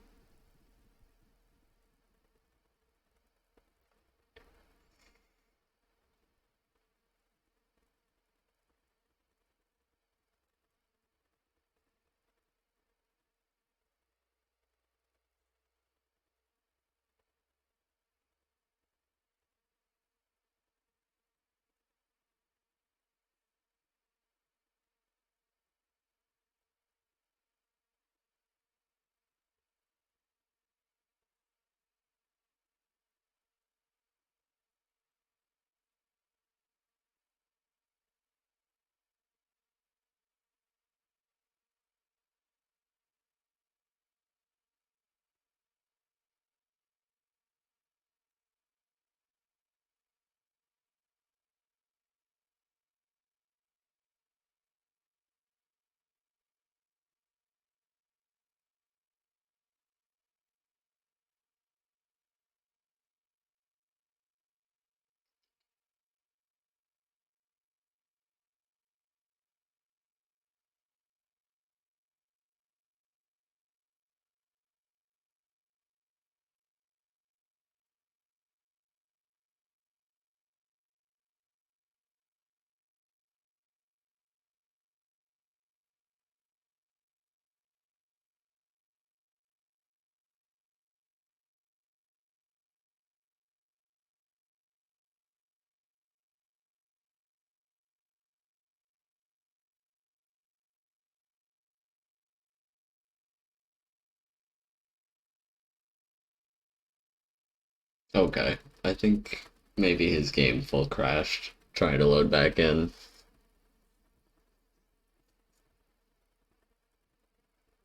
Okay, I think maybe his game full crashed trying to load back in.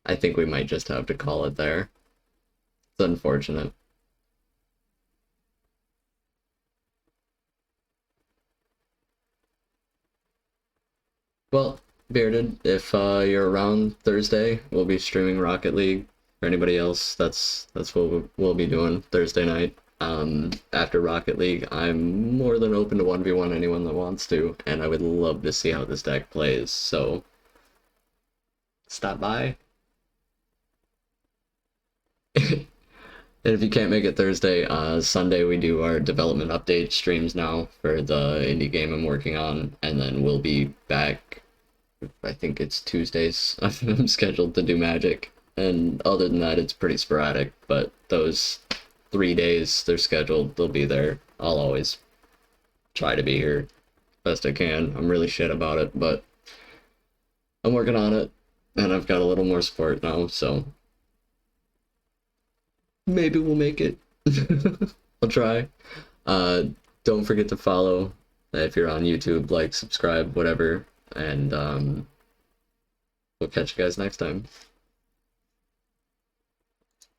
I think we might just have to call it there. It's unfortunate. Well, Bearded, if you're around Thursday, we'll be streaming Rocket League. For anybody else, that's what we'll be doing Thursday night. After Rocket League, I'm more than open to 1v1 anyone that wants to, and I would love to see how this deck plays, so stop by. And if you can't make it Thursday, Sunday we do our development update streams now for the indie game I'm working on, and then we'll be back. I think it's Tuesdays. I'm scheduled to do Magic, and other than that, it's pretty sporadic. But those 3 days they're scheduled, they'll be there. I'll always try to be here best I can. I'm really shit about it, but I'm working on it, and I've got a little more support now, so maybe we'll make it. I'll try. Uh, don't forget to follow if you're on YouTube, like, subscribe, whatever, and we'll catch you guys next time.